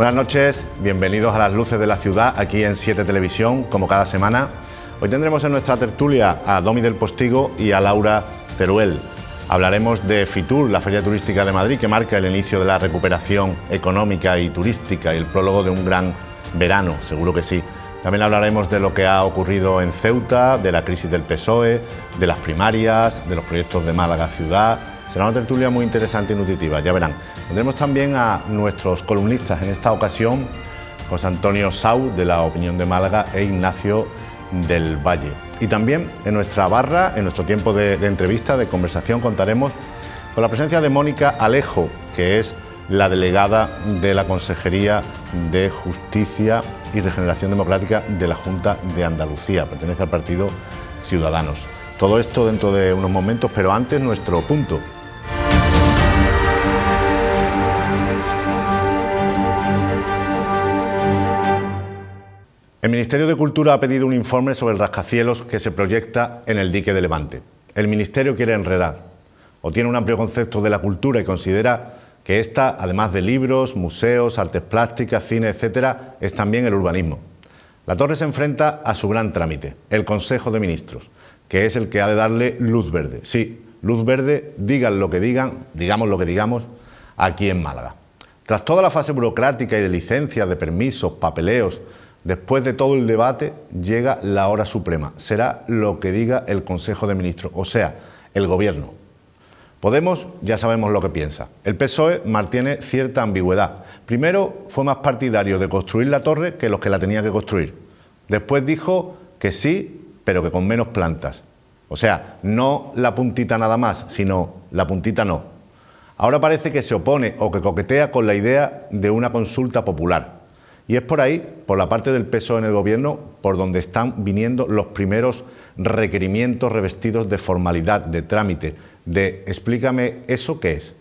Buenas noches, bienvenidos a las luces de la ciudad, aquí en 7 Televisión, como cada semana. Hoy tendremos en nuestra tertulia a Domi del Postigo y a Laura Teruel. Hablaremos de Fitur, la Feria Turística de Madrid, que marca el inicio de la recuperación económica y turística y el prólogo de un gran verano, seguro que sí. También hablaremos de lo que ha ocurrido en Ceuta, de la crisis del PSOE, de las primarias, de los proyectos de Málaga Ciudad. Será una tertulia muy interesante y nutritiva, ya verán. Tendremos también a nuestros columnistas, en esta ocasión José Antonio Sau, de La Opinión de Málaga, e Ignacio del Valle. Y también en nuestra barra, en nuestro tiempo de entrevista, de conversación, contaremos con la presencia de Mónica Alejo, que es la delegada de la Consejería de Justicia y Regeneración Democrática de la Junta de Andalucía, pertenece al partido Ciudadanos. Todo esto dentro de unos momentos, pero antes nuestro punto. El Ministerio de Cultura ha pedido un informe sobre el rascacielos que se proyecta en el dique de Levante. El Ministerio quiere enredar, o tiene un amplio concepto de la cultura y considera que esta, además de libros, museos, artes plásticas, cine, etcétera, es también el urbanismo. La torre se enfrenta a su gran trámite, el Consejo de Ministros, que es el que ha de darle luz verde. Sí, luz verde, digan lo que digan, digamos lo que digamos, aquí en Málaga. Tras toda la fase burocrática y de licencias, de permisos, papeleos, después de todo el debate, llega la hora suprema. Será lo que diga el Consejo de Ministros, o sea, el Gobierno. Podemos, ya sabemos lo que piensa. El PSOE mantiene cierta ambigüedad. Primero, fue más partidario de construir la torre que los que la tenían que construir. Después dijo que sí, pero que con menos plantas. O sea, no la puntita nada más, sino la puntita no. Ahora parece que se opone o que coquetea con la idea de una consulta popular. Y es por ahí, por la parte del PSOE en el Gobierno, por donde están viniendo los primeros requerimientos revestidos de formalidad, de trámite, de explícame eso qué es.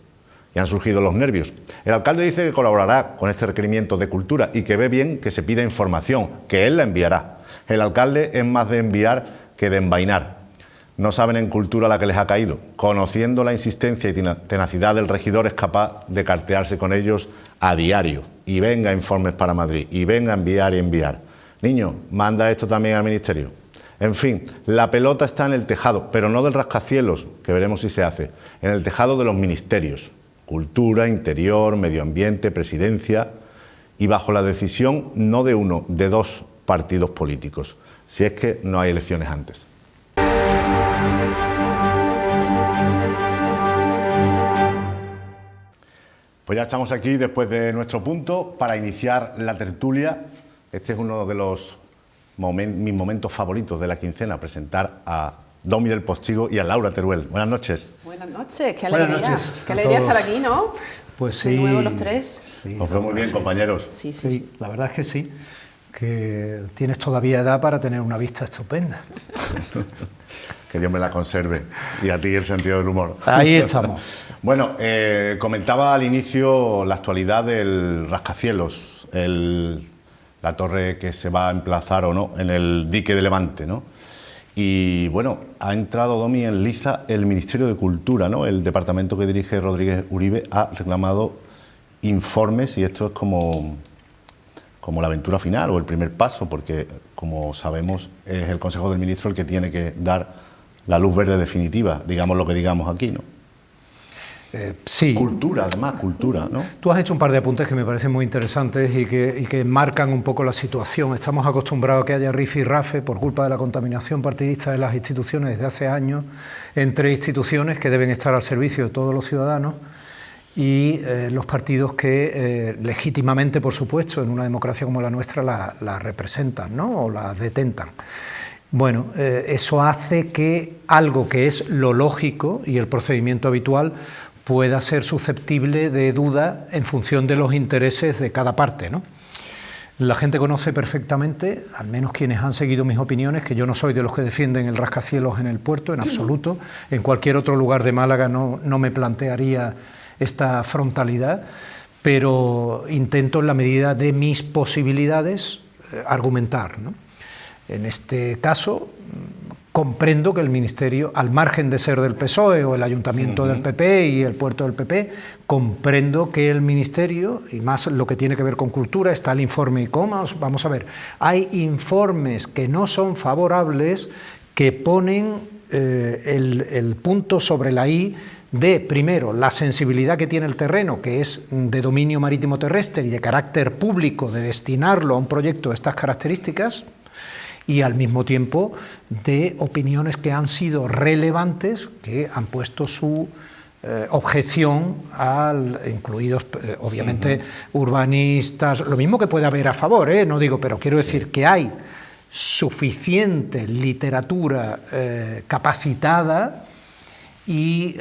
Y han surgido los nervios. El alcalde dice que colaborará con este requerimiento de cultura y que ve bien que se pida información, que él la enviará. El alcalde es más de enviar que de envainar. No saben en cultura la que les ha caído. Conociendo la insistencia y tenacidad del regidor, es capaz de cartearse con ellos a diario. Y venga informes para Madrid, y venga a enviar y enviar. Niño, manda esto también al ministerio. En fin, la pelota está en el tejado, pero no del rascacielos, que veremos si se hace, en el tejado de los ministerios. Cultura, Interior, Medio Ambiente, Presidencia, y bajo la decisión no de uno, de dos partidos políticos, si es que no hay elecciones antes. Pues ya estamos aquí después de nuestro punto para iniciar la tertulia. Este es uno de los mis momentos favoritos de la quincena, presentar a Domi del Postigo y a Laura Teruel. Buenas noches. Buenas noches, qué alegría. Qué alegría estar aquí, ¿no? Pues sí. De nuevo los tres. Sí, os veo muy bien, compañeros. Sí, la verdad es que sí, que tienes todavía edad para tener una vista estupenda. Que Dios me la conserve. Y a ti el sentido del humor. Ahí estamos. Bueno, comentaba al inicio la actualidad del rascacielos, la torre que se va a emplazar o no en el dique de Levante, ¿no? Y bueno, ha entrado, Domi, en liza el Ministerio de Cultura, ¿no? El departamento que dirige Rodríguez Uribe ha reclamado informes y esto es como la aventura final o el primer paso, porque como sabemos es el Consejo del Ministro el que tiene que dar la luz verde definitiva, digamos lo que digamos aquí, ¿no? Sí. Cultura, además, cultura, ¿no? Tú has hecho un par de apuntes que me parecen muy interesantes y que marcan un poco la situación. Estamos acostumbrados a que haya rifirrafe por culpa de la contaminación partidista de las instituciones desde hace años, entre instituciones que deben estar al servicio de todos los ciudadanos y los partidos que legítimamente, por supuesto, en una democracia como la nuestra la representan, ¿no? O la detentan. Bueno, eso hace que algo que es lo lógico y el procedimiento habitual pueda ser susceptible de duda en función de los intereses de cada parte, ¿no? La gente conoce perfectamente, al menos quienes han seguido mis opiniones, que yo no soy de los que defienden el rascacielos en el puerto, en absoluto. En cualquier otro lugar de Málaga no me plantearía esta frontalidad, pero intento en la medida de mis posibilidades argumentar, ¿no? En este caso, comprendo que el Ministerio, al margen de ser del PSOE o el Ayuntamiento del PP y el Puerto del PP, comprendo que el Ministerio, y más lo que tiene que ver con cultura, está el informe ICOMOS. Vamos a ver, hay informes que no son favorables que ponen el punto sobre la I de, primero, la sensibilidad que tiene el terreno, que es de dominio marítimo terrestre y de carácter público, de destinarlo a un proyecto de estas características, y al mismo tiempo de opiniones que han sido relevantes, que han puesto su objeción, incluidos obviamente urbanistas, lo mismo que puede haber a favor, no digo, pero quiero decir que hay suficiente literatura capacitada y,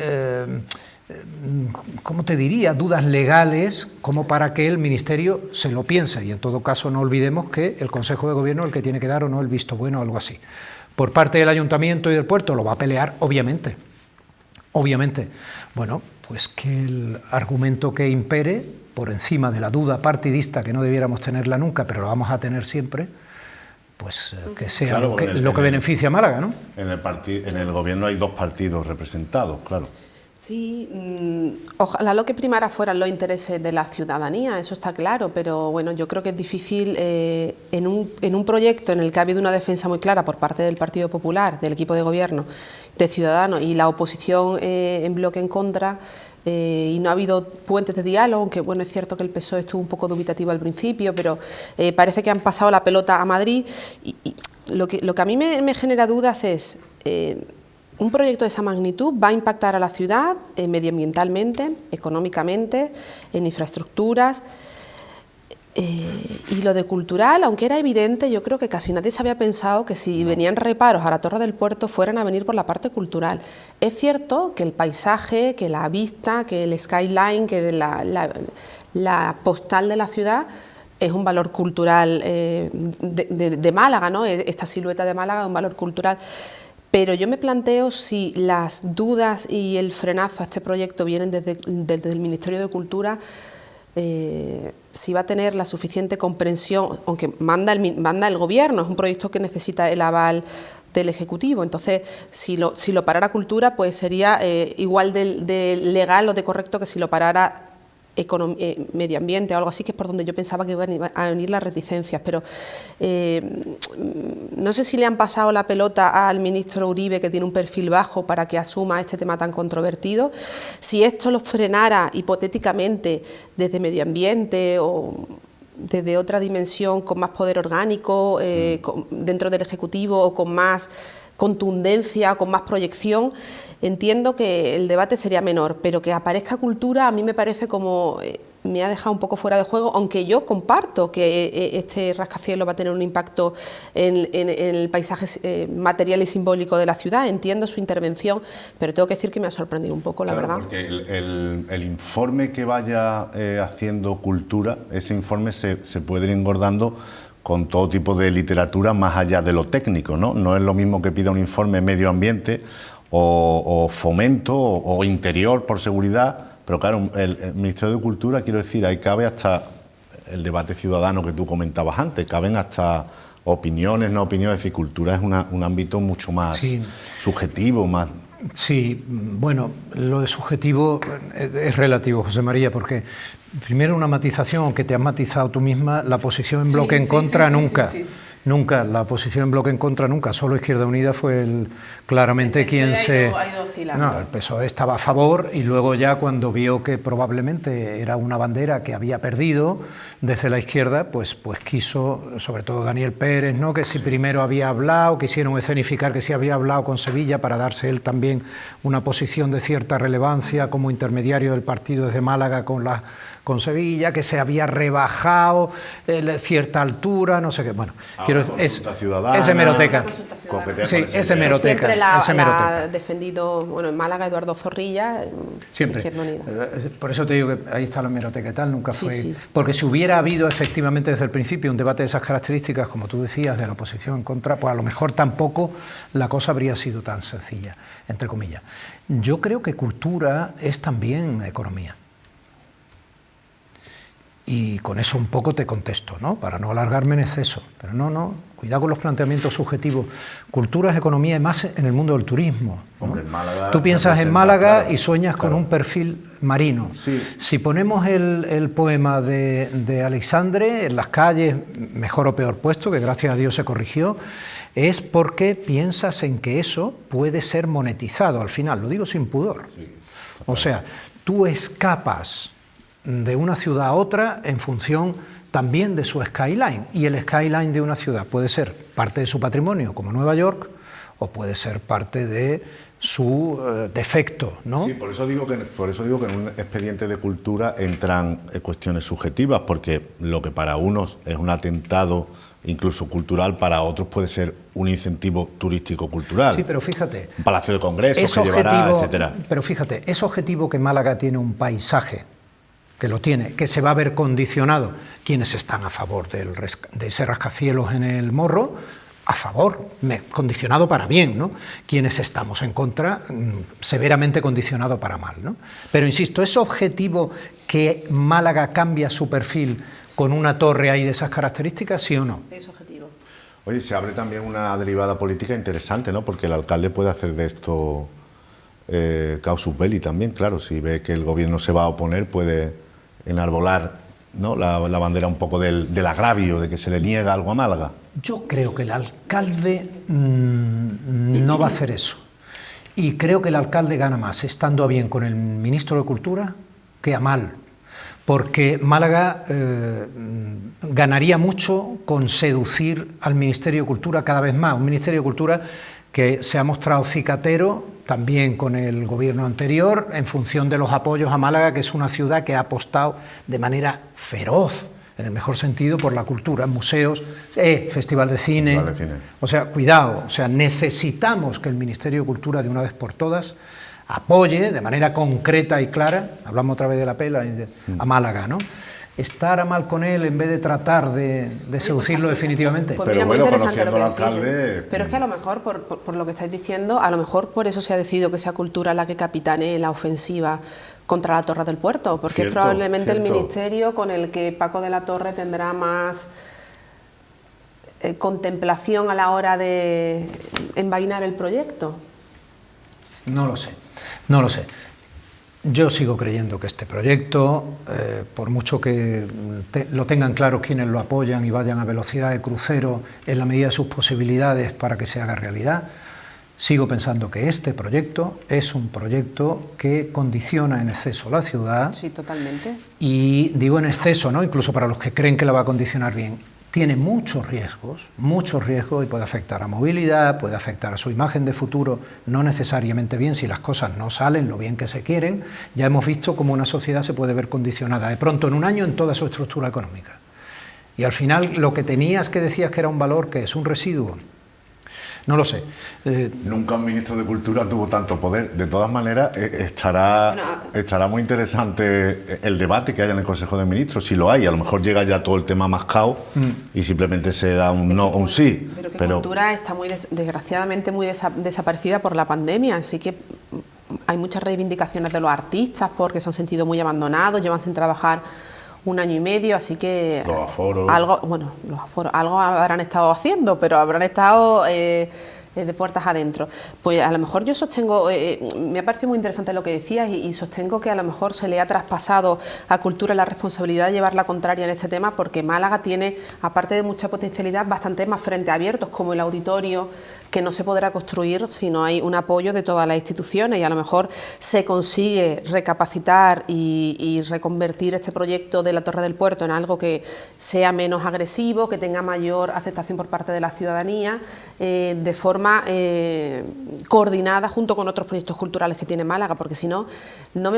¿cómo te diría?, dudas legales como para que el Ministerio se lo piense, y en todo caso no olvidemos que el Consejo de Gobierno es el que tiene que dar o no el visto bueno o algo así. Por parte del Ayuntamiento y del Puerto lo va a pelear, obviamente. Bueno, pues que el argumento que impere, por encima de la duda partidista, que no debiéramos tenerla nunca, pero la vamos a tener siempre, pues que sea claro, lo que beneficia a Málaga, ¿no? En el Gobierno hay dos partidos representados, claro. Sí, ojalá lo que primara fueran los intereses de la ciudadanía, eso está claro, pero bueno, yo creo que es difícil en un proyecto en el que ha habido una defensa muy clara por parte del Partido Popular, del equipo de gobierno, de Ciudadanos y la oposición en bloque en contra, y no ha habido puentes de diálogo, aunque bueno, es cierto que el PSOE estuvo un poco dubitativo al principio, pero parece que han pasado la pelota a Madrid y lo que a mí me genera dudas es... un proyecto de esa magnitud va a impactar a la ciudad medioambientalmente, económicamente, en infraestructuras, y lo de cultural, aunque era evidente, yo creo que casi nadie se había pensado que si venían reparos a la Torre del Puerto fueran a venir por la parte cultural. Es cierto que el paisaje, que la vista, que el skyline, que la postal de la ciudad es un valor cultural de Málaga, ¿no? Esta silueta de Málaga es un valor cultural. Pero yo me planteo si las dudas y el frenazo a este proyecto vienen desde el Ministerio de Cultura, si va a tener la suficiente comprensión, aunque manda el Gobierno, es un proyecto que necesita el aval del Ejecutivo. Entonces, si lo parara Cultura, pues sería igual de legal o de correcto que si lo parara medio ambiente o algo así, que es por donde yo pensaba que iban a venir las reticencias, pero no sé si le han pasado la pelota al ministro Uribe, que tiene un perfil bajo, para que asuma este tema tan controvertido. Si esto lo frenara hipotéticamente desde medio ambiente o desde otra dimensión con más poder orgánico dentro del Ejecutivo o con más contundencia, con más proyección, entiendo que el debate sería menor, pero que aparezca Cultura a mí me parece como me ha dejado un poco fuera de juego, aunque yo comparto que este rascacielos va a tener un impacto en el paisaje material y simbólico de la ciudad. Entiendo su intervención, pero tengo que decir que me ha sorprendido un poco, la verdad. Porque el informe que vaya haciendo Cultura, ese informe se puede ir engordando con todo tipo de literatura más allá de lo técnico, ¿no? No es lo mismo que pida un informe medio ambiente o fomento o interior por seguridad, pero claro, el Ministerio de Cultura, quiero decir, ahí cabe hasta el debate ciudadano que tú comentabas antes, caben hasta opiniones, no opiniones, es decir, cultura es un ámbito mucho más subjetivo, más... Sí, bueno, lo de subjetivo es relativo, José María, porque primero una matización, aunque te has matizado tú misma, la posición en bloque en contra nunca. Nunca, la posición en bloque en contra nunca, solo Izquierda Unida fue claramente quien se... No, el PSOE estaba a favor y luego ya cuando vio que probablemente era una bandera que había perdido desde la izquierda, pues quiso, sobre todo Daniel Pérez, ¿no? Que si primero había hablado, quisieron escenificar que sí había hablado con Sevilla para darse él también una posición de cierta relevancia como intermediario del partido desde Málaga con Sevilla, que se había rebajado cierta altura, no sé qué, bueno, es hemeroteca. Sí, es hemeroteca. Siempre la ha defendido, bueno, en Málaga Eduardo Zorrilla, siempre. Por eso te digo que ahí está la hemeroteca y tal, nunca fue... Porque si hubiera habido efectivamente desde el principio un debate de esas características, como tú decías, de la oposición en contra, pues a lo mejor tampoco la cosa habría sido tan sencilla, entre comillas. Yo creo que cultura es también economía. Y con eso un poco te contesto, ¿no? Para no alargarme en exceso. Pero no, cuidado con los planteamientos subjetivos. Cultura es economía, y más en el mundo del turismo, ¿no? Hombre, Málaga, tú piensas en Málaga, claro, y sueñas claro, con un perfil marino. Sí. Si ponemos el poema de Alexandre en las calles, mejor o peor puesto, que gracias a Dios se corrigió, es porque piensas en que eso puede ser monetizado al final, lo digo sin pudor. Sí, o sea, tú escapas de una ciudad a otra en función también de su skyline, y el skyline de una ciudad puede ser parte de su patrimonio, como Nueva York, o puede ser parte de su defecto, ¿no? Sí, por eso digo que en un expediente de cultura entran cuestiones subjetivas, porque lo que para unos es un atentado incluso cultural, para otros puede ser un incentivo turístico-cultural. Sí, pero fíjate, un palacio de congresos que llevará, etcétera. Pero fíjate, es objetivo que Málaga tiene un paisaje, que lo tiene, que se va a ver condicionado. Quienes están a favor de ese rascacielos en el Morro, a favor, condicionado para bien, ¿no? Quienes estamos en contra, severamente condicionado para mal, ¿no? Pero insisto, ¿es objetivo que Málaga cambie su perfil con una torre ahí de esas características, sí o no? Es objetivo. Oye, se abre también una derivada política interesante, ¿no? Porque el alcalde puede hacer de esto casus belli también, claro. Si ve que el gobierno se va a oponer, puede enarbolar, ¿no?, la bandera un poco del agravio, de que se le niega algo a Málaga. Yo creo que el alcalde no va a hacer eso. Y creo que el alcalde gana más estando a bien con el ministro de Cultura que a mal. Porque Málaga ganaría mucho con seducir al Ministerio de Cultura cada vez más. Un Ministerio de Cultura que se ha mostrado cicatero también con el gobierno anterior en función de los apoyos a Málaga, que es una ciudad que ha apostado de manera feroz, en el mejor sentido, por la cultura, museos, Festival de Cine. O sea, cuidado, o sea, necesitamos que el Ministerio de Cultura de una vez por todas apoye de manera concreta y clara, hablamos otra vez de la pela, a Málaga, ¿no? Estar a mal con él en vez de tratar de seducirlo definitivamente. Pues mira, muy interesante lo que decís. Pero es que a lo mejor, por lo que estáis diciendo, a lo mejor por eso se ha decidido que sea Cultura la que capitanee la ofensiva contra la Torre del Puerto, porque es probablemente el ministerio con el que Paco de la Torre tendrá más contemplación a la hora de envainar el proyecto. No lo sé, no lo sé. Yo sigo creyendo que este proyecto, por mucho que lo tengan claro quienes lo apoyan y vayan a velocidad de crucero en la medida de sus posibilidades para que se haga realidad, sigo pensando que este proyecto es un proyecto que condiciona en exceso la ciudad. Sí, totalmente. Y digo en exceso, ¿no?, incluso para los que creen que la va a condicionar bien. Tiene muchos riesgos y puede afectar a movilidad, puede afectar a su imagen de futuro, no necesariamente bien si las cosas no salen lo bien que se quieren. Ya hemos visto cómo una sociedad se puede ver condicionada de pronto en un año en toda su estructura económica. Y al final lo que tenías que decías que era un valor, que es un residuo. No lo sé. Nunca un ministro de Cultura tuvo tanto poder. De todas maneras, estará muy interesante el debate que haya en el Consejo de Ministros, si lo hay. A lo mejor llega ya todo el tema mascado y simplemente se da un no o un sí. Pero Cultura está desgraciadamente muy desaparecida por la pandemia, así que hay muchas reivindicaciones de los artistas porque se han sentido muy abandonados, llevan sin trabajar 1 año y medio, así que los aforos. Algo habrán estado haciendo, pero habrán estado de puertas adentro. Pues a lo mejor yo sostengo, me ha parecido muy interesante lo que decías y sostengo que a lo mejor se le ha traspasado a Cultura la responsabilidad de llevar la contraria en este tema, porque Málaga tiene, aparte de mucha potencialidad, bastante más frentes abiertos, como el auditorio, que no se podrá construir si no hay un apoyo de todas las instituciones, y a lo mejor se consigue recapacitar y reconvertir este proyecto de la Torre del Puerto en algo que sea menos agresivo, que tenga mayor aceptación por parte de la ciudadanía, de forma coordinada junto con otros proyectos culturales que tiene Málaga, porque si no, me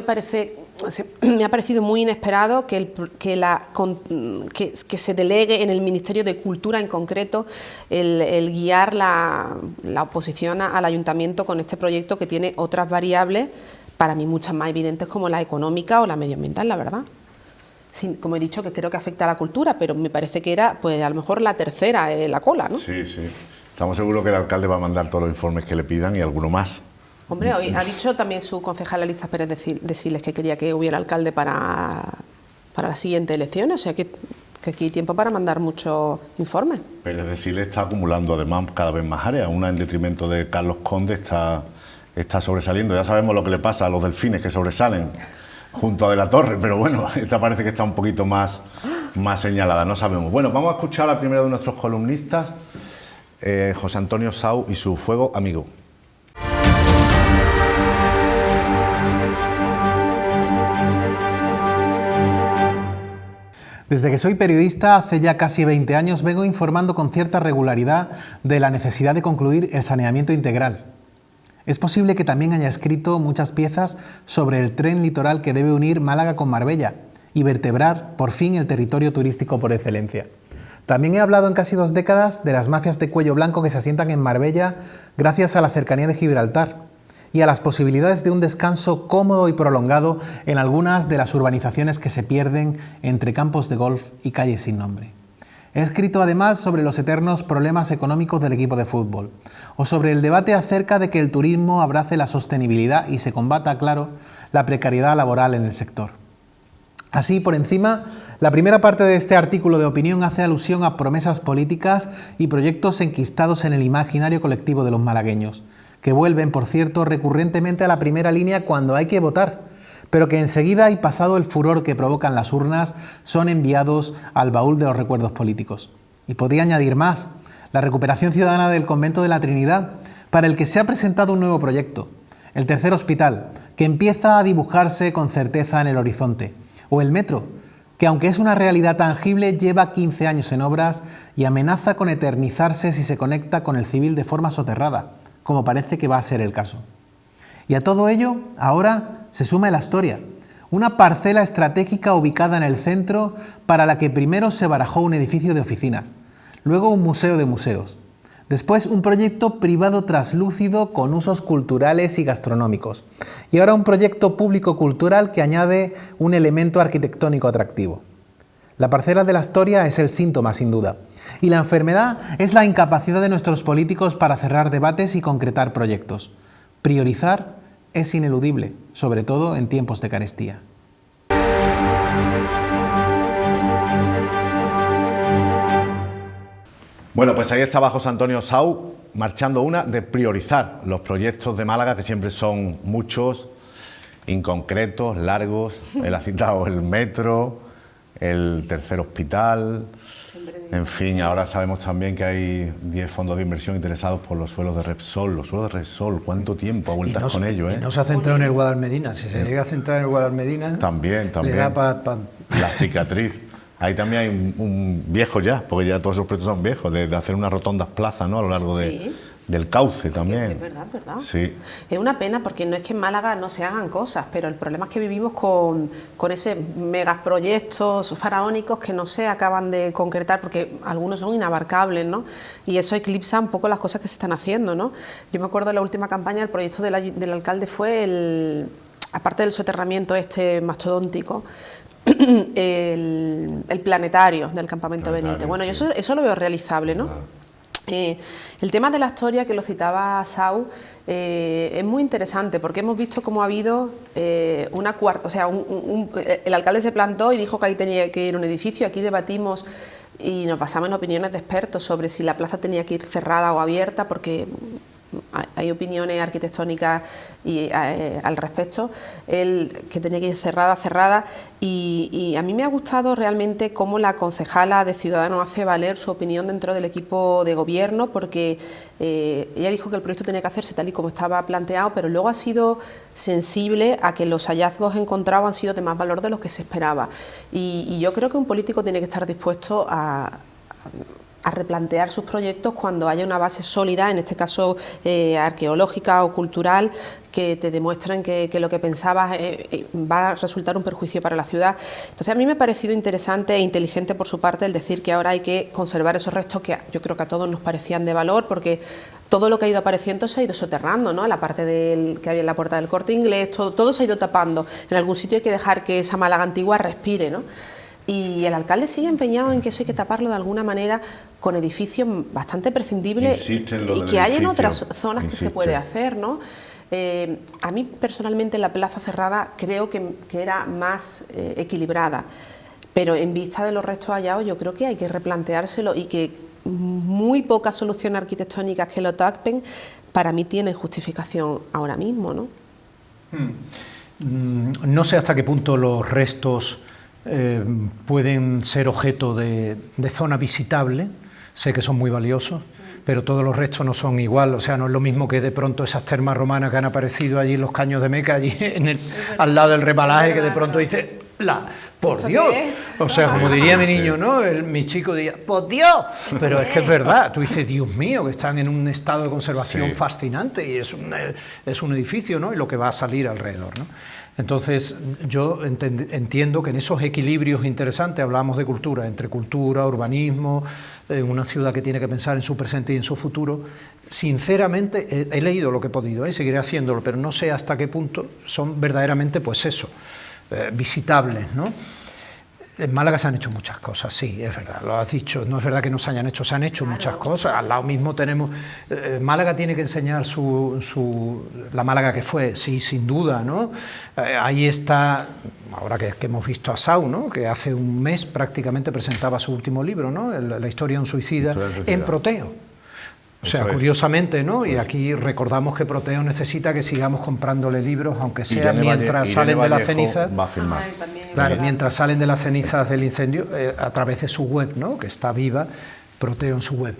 ha parecido muy inesperado que se delegue en el Ministerio de Cultura en concreto el guiar la oposición al ayuntamiento con este proyecto, que tiene otras variables, para mí muchas más evidentes, como la económica o la medioambiental, la verdad. Sí, como he dicho, que creo que afecta a la cultura, pero me parece que era, pues a lo mejor la tercera, la cola, ¿no? Sí, sí. Estamos seguros que el alcalde va a mandar todos los informes que le pidan y alguno más. Hombre, hoy ha dicho también su concejala Elisa Pérez de Siles que quería que hubiera alcalde para para las siguientes elecciones, o sea que aquí hay tiempo para mandar muchos informes. Pero es decir, está acumulando además cada vez más áreas, una en detrimento de Carlos Conde está sobresaliendo. Ya sabemos lo que le pasa a los delfines que sobresalen junto a De la Torre, pero bueno, esta parece que está un poquito más señalada, no sabemos. Bueno, vamos a escuchar al primero de nuestros columnistas, José Antonio Sau y su Fuego Amigo. Desde que soy periodista, hace ya casi 20 años, vengo informando con cierta regularidad de la necesidad de concluir el saneamiento integral. Es posible que también haya escrito muchas piezas sobre el tren litoral que debe unir Málaga con Marbella y vertebrar, por fin, el territorio turístico por excelencia. También he hablado en casi 2 décadas de las mafias de cuello blanco que se asientan en Marbella gracias a la cercanía de Gibraltar y a las posibilidades de un descanso cómodo y prolongado en algunas de las urbanizaciones que se pierden entre campos de golf y calles sin nombre. He escrito además sobre los eternos problemas económicos del equipo de fútbol, o sobre el debate acerca de que el turismo abrace la sostenibilidad y se combata, claro, la precariedad laboral en el sector. Así, por encima, la primera parte de este artículo de opinión hace alusión a promesas políticas y proyectos enquistados en el imaginario colectivo de los malagueños, que vuelven, por cierto, recurrentemente a la primera línea cuando hay que votar, pero que enseguida y pasado el furor que provocan las urnas, son enviados al baúl de los recuerdos políticos. Y podría añadir más: la recuperación ciudadana del Convento de la Trinidad, para el que se ha presentado un nuevo proyecto, el tercer hospital, que empieza a dibujarse con certeza en el horizonte, o el metro, que aunque es una realidad tangible, lleva 15 años en obras y amenaza con eternizarse si se conecta con el civil de forma soterrada, como parece que va a ser el caso. Y a todo ello, ahora se suma el Astoria, una parcela estratégica ubicada en el centro para la que primero se barajó un edificio de oficinas, luego un museo de museos, después un proyecto privado traslúcido con usos culturales y gastronómicos, y ahora un proyecto público-cultural que añade un elemento arquitectónico atractivo. La parcela de la Astoria es el síntoma, sin duda, y la enfermedad es la incapacidad de nuestros políticos para cerrar debates y concretar proyectos. Priorizar es ineludible, sobre todo en tiempos de carestía. Bueno, pues ahí estaba José Antonio Sau marchando una de priorizar los proyectos de Málaga, que siempre son muchos, inconcretos, largos. Él ha citado el metro, el tercer hospital, en fin, ahora sabemos también que hay 10 fondos de inversión interesados por los suelos de Repsol. Los suelos de Repsol, ¿cuánto tiempo ha vueltas con ello? Y no se ha centrado en el Guadalmedina. Si se llega a centrar en el Guadalmedina, también le da pa. La cicatriz. Ahí también hay un viejo ya, porque ya todos esos proyectos son viejos, de hacer unas rotondas plazas, ¿no?, a lo largo del cauce también. Es verdad, verdad. Sí. Es una pena porque no es que en Málaga no se hagan cosas, pero el problema es que vivimos con ese megaproyectos faraónicos que no se acaban de concretar porque algunos son inabarcables, ¿no? Y eso eclipsa un poco las cosas que se están haciendo, ¿no? Yo me acuerdo de la última campaña, el proyecto del alcalde fue aparte del soterramiento mastodóntico, el planetario del campamento Benítez. Bueno, yo eso lo veo realizable, ¿no? El tema de la Astoria, que lo citaba Sau, es muy interesante porque hemos visto cómo ha habido una cuarta, o sea, el alcalde se plantó y dijo que ahí tenía que ir un edificio. Aquí debatimos y nos basamos en opiniones de expertos sobre si la plaza tenía que ir cerrada o abierta, porque hay opiniones arquitectónicas al respecto, que tenía que ir cerrada, y a mí me ha gustado realmente cómo la concejala de Ciudadanos hace valer su opinión dentro del equipo de gobierno, porque ella dijo que el proyecto tenía que hacerse tal y como estaba planteado, pero luego ha sido sensible a que los hallazgos encontrados han sido de más valor de los que se esperaba, y yo creo que un político tiene que estar dispuesto a replantear sus proyectos cuando haya una base sólida, en este caso arqueológica o cultural, que te demuestren que lo que pensabas va a resultar un perjuicio para la ciudad. Entonces a mí me ha parecido interesante e inteligente por su parte el decir que ahora hay que conservar esos restos que yo creo que a todos nos parecían de valor, porque todo lo que ha ido apareciendo se ha ido soterrando, ¿no? La parte que había en la puerta del Corte Inglés, todo se ha ido tapando. En algún sitio hay que dejar que esa Málaga antigua respire, ¿no? Y el alcalde sigue empeñado en que eso hay que taparlo de alguna manera con edificios bastante prescindibles y que hay en otras zonas que se puede hacer, ¿no? A mí personalmente la plaza cerrada creo que era más equilibrada. Pero en vista de los restos hallados yo creo que hay que replanteárselo y que muy pocas soluciones arquitectónicas que lo tapen para mí tienen justificación ahora mismo, ¿no? No sé hasta qué punto los restos pueden ser objeto de zona visitable, sé que son muy valiosos, pero todos los restos no son igual, o sea, no es lo mismo que de pronto esas termas romanas que han aparecido allí en los Caños de Meca, allí al lado del rebalaje, que de pronto dice, por Dios, o sea, como diría mi niño, ¿no? Mi chico diría, ¡por Dios! Pero es que es verdad, tú dices, Dios mío, que están en un estado de conservación fascinante y es un edificio, ¿no? Y lo que va a salir alrededor, ¿no? Entonces, yo entiendo que en esos equilibrios interesantes, hablamos de cultura, entre cultura, urbanismo, una ciudad que tiene que pensar en su presente y en su futuro, sinceramente, he leído lo que he podido, seguiré haciéndolo, pero no sé hasta qué punto son verdaderamente, pues eso, visitables, ¿no? En Málaga se han hecho muchas cosas, sí, es verdad, lo has dicho, no es verdad que no se hayan hecho, se han hecho muchas cosas, al lado mismo tenemos, Málaga tiene que enseñar la Málaga que fue, sí, sin duda, ¿no? Ahí está, ahora que hemos visto a Sau, ¿no? Que hace un mes prácticamente presentaba su último libro, ¿no? La historia de un suicida en Proteo. O sea, curiosamente, ¿no? Y aquí recordamos que Proteo necesita que sigamos comprándole libros, aunque sea mientras salen de las cenizas. Claro, mientras salen de las cenizas del incendio, a través de su web, ¿no? Que está viva, Proteo en su web.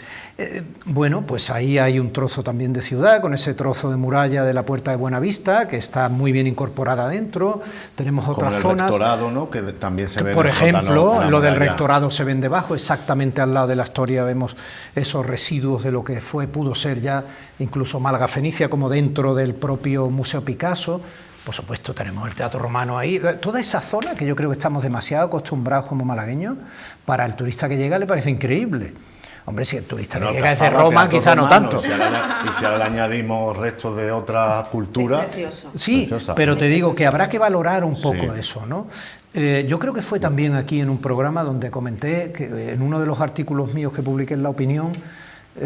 Bueno, pues ahí hay un trozo también de ciudad, con ese trozo de muralla de la Puerta de Buenavista, que está muy bien incorporada dentro. Tenemos otras zonas. El rectorado, ¿no? Que también se ve. Por ejemplo, lo del rectorado se ven debajo, exactamente al lado de la Astoria vemos esos residuos de lo que pudo ser ya incluso Málaga Fenicia, como dentro del propio Museo Picasso. Por supuesto, tenemos el Teatro Romano ahí. Toda esa zona que yo creo que estamos demasiado acostumbrados como malagueños, para el turista que llega le parece increíble. Hombre, si el turista que llega es de Roma, quizá no tanto. Y si ahora le añadimos restos de otra cultura... Es precioso. Sí, preciosa. Pero te digo que habrá que valorar un poco eso, ¿no? Yo creo que fue también aquí en un programa donde comenté, que en uno de los artículos míos que publiqué en La Opinión,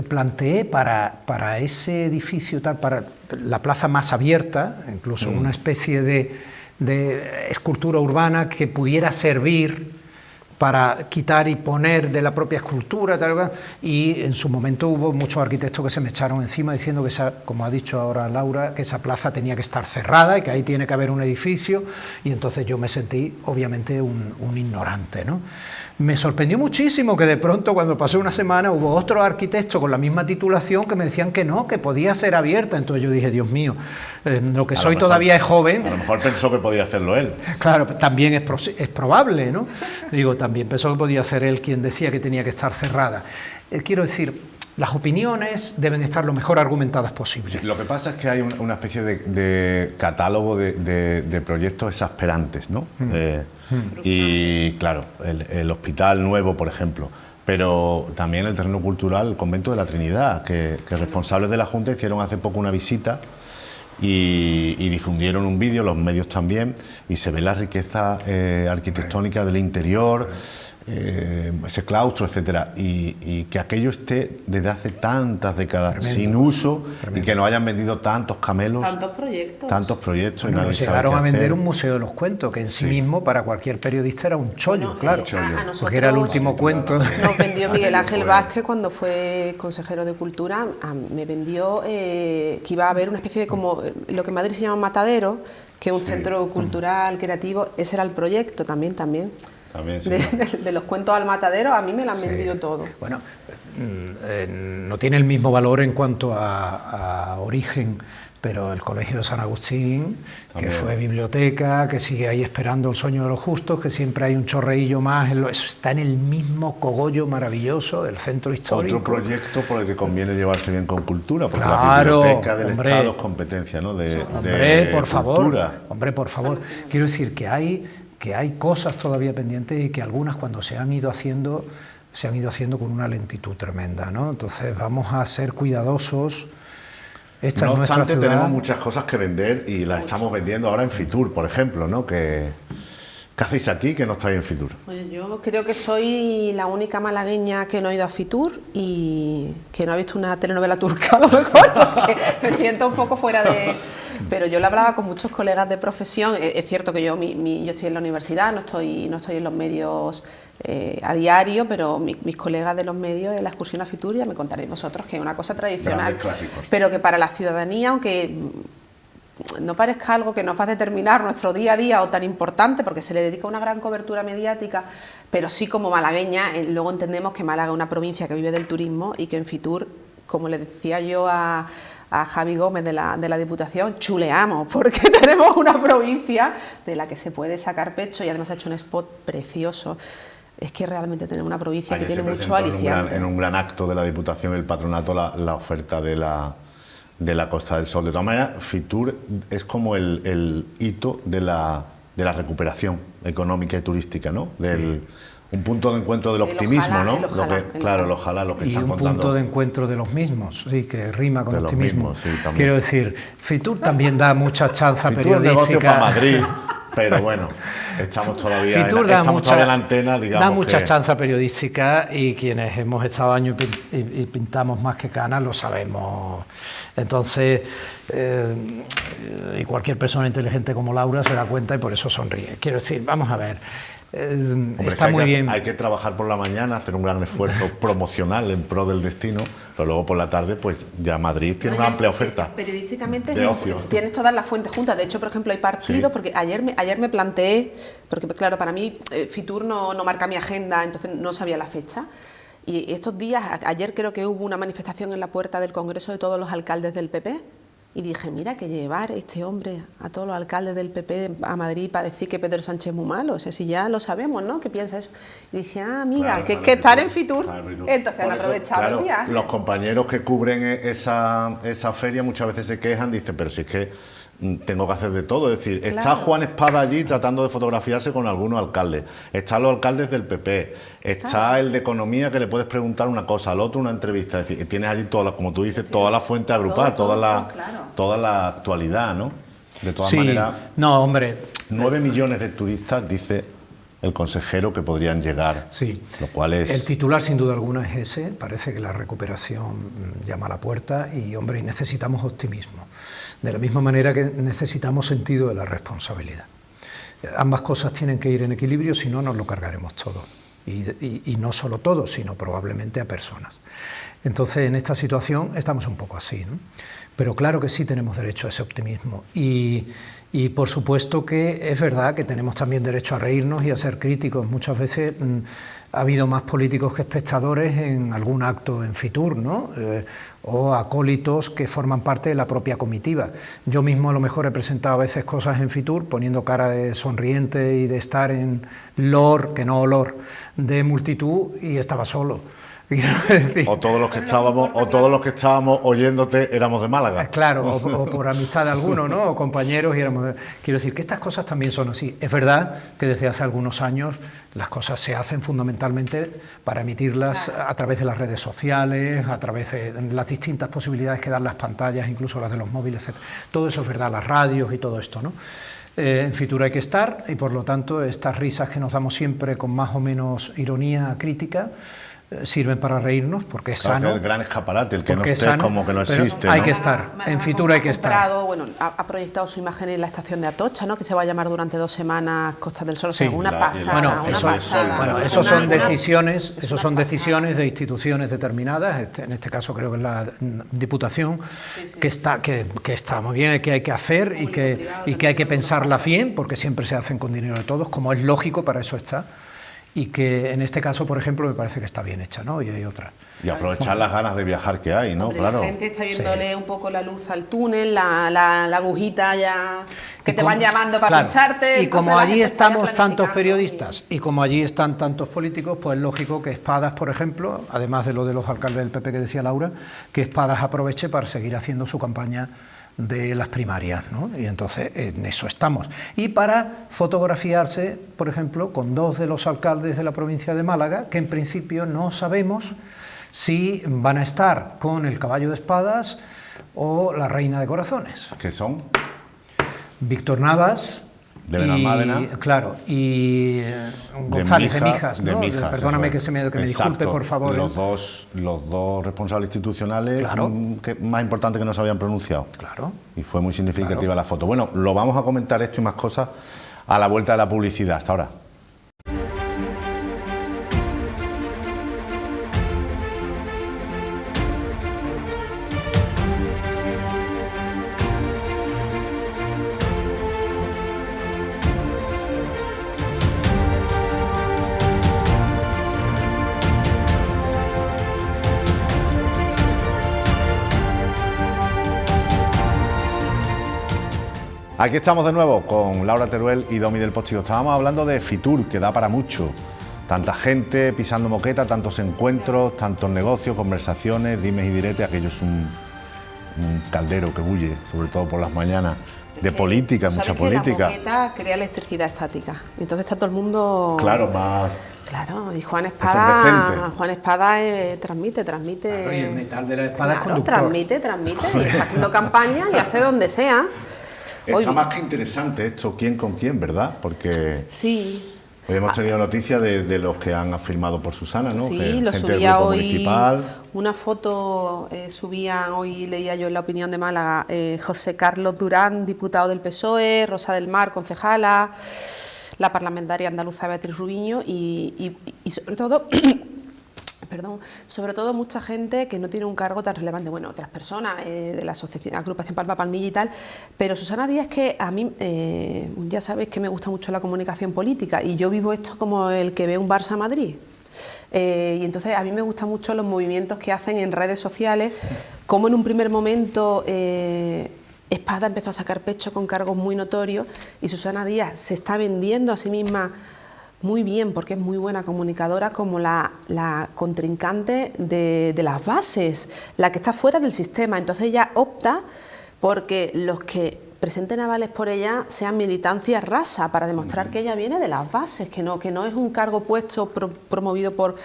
planteé para ese edificio, para la plaza más abierta, incluso una especie de escultura urbana que pudiera servir para quitar y poner de la propia escultura, tal, y en su momento hubo muchos arquitectos que se me echaron encima diciendo que como ha dicho ahora Laura, que esa plaza tenía que estar cerrada y que ahí tiene que haber un edificio, y entonces yo me sentí obviamente un ignorante, ¿no? Me sorprendió muchísimo que de pronto, cuando pasó una semana, hubo otro arquitecto con la misma titulación que me decían que no, que podía ser abierta. Entonces yo dije, Dios mío, lo que soy todavía es joven. A lo mejor pensó que podía hacerlo él. Claro, también es probable, ¿no? Digo, también pensó que podía ser él quien decía que tenía que estar cerrada. Quiero decir, las opiniones deben estar lo mejor argumentadas posible. Sí, lo que pasa es que hay una especie de catálogo de proyectos exasperantes, ¿no? Y claro, el Hospital Nuevo, por ejemplo, pero también el terreno cultural, el Convento de la Trinidad, que responsables de la Junta hicieron hace poco una visita y difundieron un vídeo, los medios también, y se ve la riqueza arquitectónica del interior, ese claustro, etcétera, y que aquello esté desde hace tantas décadas sin uso y que no hayan vendido tantos camelos, tantos proyectos bueno, y nadie llegaron a vender un museo de los cuentos, que en sí mismo para cualquier periodista era un chollo, claro, porque era el último cuento. Nos vendió Miguel Ángel Vázquez cuando fue consejero de Cultura, me vendió que iba a haber una especie de como lo que en Madrid se llama matadero, que es un centro cultural, creativo. Ese era el proyecto también. Sí. De los cuentos al matadero, a mí me lo han vendido todo. Bueno, no tiene el mismo valor en cuanto a origen, pero el Colegio de San Agustín, también, que fue biblioteca, que sigue ahí esperando el sueño de los justos, que siempre hay un chorreillo más, eso está en el mismo cogollo maravilloso del centro histórico. Otro proyecto por el que conviene llevarse bien con cultura, porque la biblioteca del Estado es competencia, ¿no? Hombre, por favor. Quiero decir que hay cosas todavía pendientes y que algunas cuando se han ido haciendo con una lentitud tremenda, ¿no? Entonces vamos a ser cuidadosos. No obstante, tenemos muchas cosas que vender y las estamos vendiendo ahora en Fitur, por ejemplo, ¿no? Que ¿Qué hacéis aquí que no estáis en Fitur? Pues yo creo que soy la única malagueña que no ha ido a Fitur y que no ha visto una telenovela turca, a lo mejor, porque me siento un poco fuera de... Pero yo le hablaba con muchos colegas de profesión. Es cierto que yo estoy en la universidad, no estoy en los medios a diario, pero mis colegas de los medios en la excursión a Fitur, ya me contaréis vosotros, que es una cosa tradicional, pero que para la ciudadanía, aunque no parezca algo que nos va a determinar nuestro día a día o tan importante, porque se le dedica una gran cobertura mediática, pero sí como malagueña, luego entendemos que Málaga es una provincia que vive del turismo y que en Fitur, como le decía yo a Javi Gómez de la Diputación, chuleamos, porque tenemos una provincia de la que se puede sacar pecho y además ha hecho un spot precioso. Es que realmente tenemos una provincia que tiene mucho aliciente. En un gran acto de la Diputación, el Patronato, la oferta de la Costa del Sol. De todas maneras, Fitur es como el hito de la recuperación económica y turística, ¿no? Un punto de encuentro del optimismo, ojalá, ¿no? el ojalá. Lo que y están un contando. Punto de encuentro de los mismos, sí, que rima con De los optimismo. mismos, sí, también. Quiero decir, Fitur también da mucha chanza Fitur periodística. negocio para Madrid, pero bueno, estamos todavía Fitur todavía en la antena, digamos. Da mucha que... chanza periodística y quienes hemos estado años y pintamos más que canas lo sabemos. Entonces, y cualquier persona inteligente como Laura se da cuenta y por eso sonríe. Quiero decir, vamos a ver. Está muy bien. Hay que trabajar por la mañana, hacer un gran esfuerzo promocional en pro del destino, pero luego por la tarde, pues ya Madrid tiene una amplia oferta. Periodísticamente de ocio. Tienes todas las fuentes juntas. De hecho, por ejemplo, hay partidos, sí. Porque ayer me planteé, porque claro, para mí Fitur no marca mi agenda, entonces no sabía la fecha. Y estos días, ayer creo que hubo una manifestación en la puerta del Congreso de todos los alcaldes del PP. Y dije, mira, que llevar este hombre a todos los alcaldes del PP a Madrid para decir que Pedro Sánchez es muy malo, o sea, si ya lo sabemos, ¿no? ¿Qué piensa eso? Y dije, amiga, claro, que estar en Fitur, entonces han aprovechado el viaje. Los compañeros que cubren esa feria muchas veces se quejan, dicen, pero si es que tengo que hacer de todo, es decir, claro. Está Juan Espada allí tratando de fotografiarse con algunos alcaldes, están los alcaldes del PP, está el de Economía que le puedes preguntar una cosa, al otro una entrevista, es decir, tienes allí toda, como tú dices, toda la fuente agrupada, toda la actualidad, ¿no? De todas maneras, no, hombre, 9 millones de turistas, dice el consejero, que podrían llegar, sí. Lo cual es... El titular sin duda alguna es ese, parece que la recuperación llama a la puerta y, hombre, necesitamos optimismo. De la misma manera que necesitamos sentido de la responsabilidad. Ambas cosas tienen que ir en equilibrio, si no nos lo cargaremos todo. Y no solo todos, sino probablemente a personas. Entonces, en esta situación estamos un poco así, ¿no? Pero claro que sí tenemos derecho a ese optimismo. Y por supuesto que es verdad que tenemos también derecho a reírnos y a ser críticos. Muchas veces ha habido más políticos que espectadores en algún acto en Fitur, ¿no? O acólitos que forman parte de la propia comitiva. Yo mismo a lo mejor he presentado a veces cosas en Fitur poniendo cara de sonriente y de estar en lor, que no olor, de multitud y estaba solo. O todos los que estábamos oyéndote éramos de Málaga. Claro, o por amistad de alguno, ¿no? O compañeros y éramos... Quiero decir que estas cosas también son así. Es verdad que desde hace algunos años las cosas se hacen fundamentalmente para emitirlas a través de las redes sociales, a través de las distintas posibilidades que dan las pantallas, incluso las de los móviles, etc. Todo eso es verdad, las radios y todo esto, ¿no? En Fitur hay que estar y por lo tanto estas risas que nos damos siempre con más o menos ironía crítica sirven para reírnos porque es sano. Es el gran escaparate, el que no esté como que no existe. Hay ¿no? que estar, en Fitur hay que estar. Bueno, ha proyectado su imagen en la estación de Atocha, ¿no? Que se va a llamar durante 2 semanas Costa del Sol. Sí, una pasada. Bueno, eso son decisiones de instituciones determinadas, en este caso creo que es la Diputación, que está muy bien, que hay que hacer y que hay que pensarla bien, porque siempre se hacen con dinero de todos, como es lógico, para eso está. Y que en este caso, por ejemplo, me parece que está bien hecha, ¿no? Y hay otras. Y aprovechar las ganas de viajar que hay, ¿no? Hombre, claro. La gente está viéndole un poco la luz al túnel, la agujita ya que te van llamando para pincharte. Y como allí estamos tantos periodistas y como allí están tantos políticos, pues es lógico que Espadas, por ejemplo, además de lo de los alcaldes del PP que decía Laura, que Espadas aproveche para seguir haciendo su campaña de las primarias, ¿no? Y entonces en eso estamos. Y para fotografiarse, por ejemplo, con 2 de los alcaldes de la provincia de Málaga, que en principio no sabemos si van a estar con el caballo de espadas o la reina de corazones. ¿Qué son? Víctor Navas de Benalmádena. Claro, y González, de Mijas, ¿no? Perdóname que me disculpe, por favor. Los dos responsables institucionales, claro, más importantes que no se habían pronunciado. Claro. Y fue muy significativa la foto. Bueno, lo vamos a comentar esto y más cosas a la vuelta de la publicidad. Hasta ahora. Aquí estamos de nuevo con Laura Teruel y Domi del Postigo. Estábamos hablando de Fitur, que da para mucho. Tanta gente pisando moqueta, tantos encuentros, tantos negocios, conversaciones, dimes y diretes. Aquello es un caldero que bulle, sobre todo por las mañanas, de política, mucha política. La moqueta crea electricidad estática. Entonces está todo el mundo... Claro, más... Claro, y Juan Espada transmite. Claro, y el metal de la espada es conductor. Transmite, y está haciendo campaña y hace donde sea. Está más que interesante esto, quién con quién, ¿verdad? Porque sí. Hoy hemos tenido noticias de los que han firmado por Susana, ¿no? Sí, lo subía hoy municipal. Una foto, subía hoy, leía yo en La Opinión de Málaga, José Carlos Durán, diputado del PSOE, Rosa del Mar, concejala, la parlamentaria andaluza Beatriz Rubiño y sobre todo... sobre todo mucha gente que no tiene un cargo tan relevante, bueno, otras personas de la asociación, agrupación Palma Palmilla y tal, pero Susana Díaz, que a mí, ya sabéis que me gusta mucho la comunicación política y yo vivo esto como el que ve un Barça Madrid. Y entonces a mí me gustan mucho los movimientos que hacen en redes sociales, como en un primer momento Espada empezó a sacar pecho con cargos muy notorios y Susana Díaz se está vendiendo a sí misma muy bien, porque es muy buena comunicadora, como la contrincante de las bases, la que está fuera del sistema. Entonces ella opta porque los que presenten avales por ella sean militancia rasa, para demostrar que ella viene de las bases, que no es un cargo puesto promovido por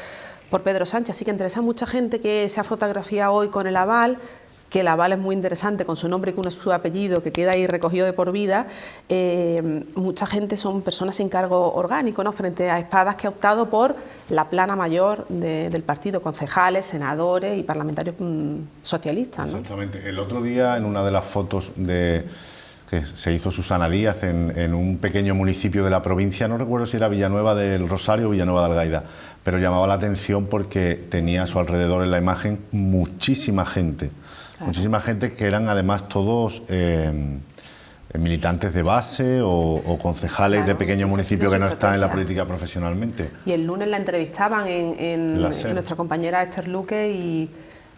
Pedro Sánchez. Así que interesa a mucha gente que se ha fotografiado hoy con el aval, que el aval es muy interesante, con su nombre y con su apellido, que queda ahí recogido de por vida. Mucha gente son personas sin cargo orgánico, ¿no?, frente a Espadas, que ha optado por la plana mayor del partido, concejales, senadores y parlamentarios socialistas, ¿no? Exactamente. El otro día, en una de las fotos que se hizo Susana Díaz en un pequeño municipio de la provincia, no recuerdo si era Villanueva del Rosario o Villanueva de Algaida, pero llamaba la atención porque tenía a su alrededor en la imagen muchísima gente. Claro. Muchísima gente que eran además todos militantes de base o concejales, claro, de pequeños municipios que no están en la política profesionalmente. Y el lunes la entrevistaban en nuestra compañera Esther Luque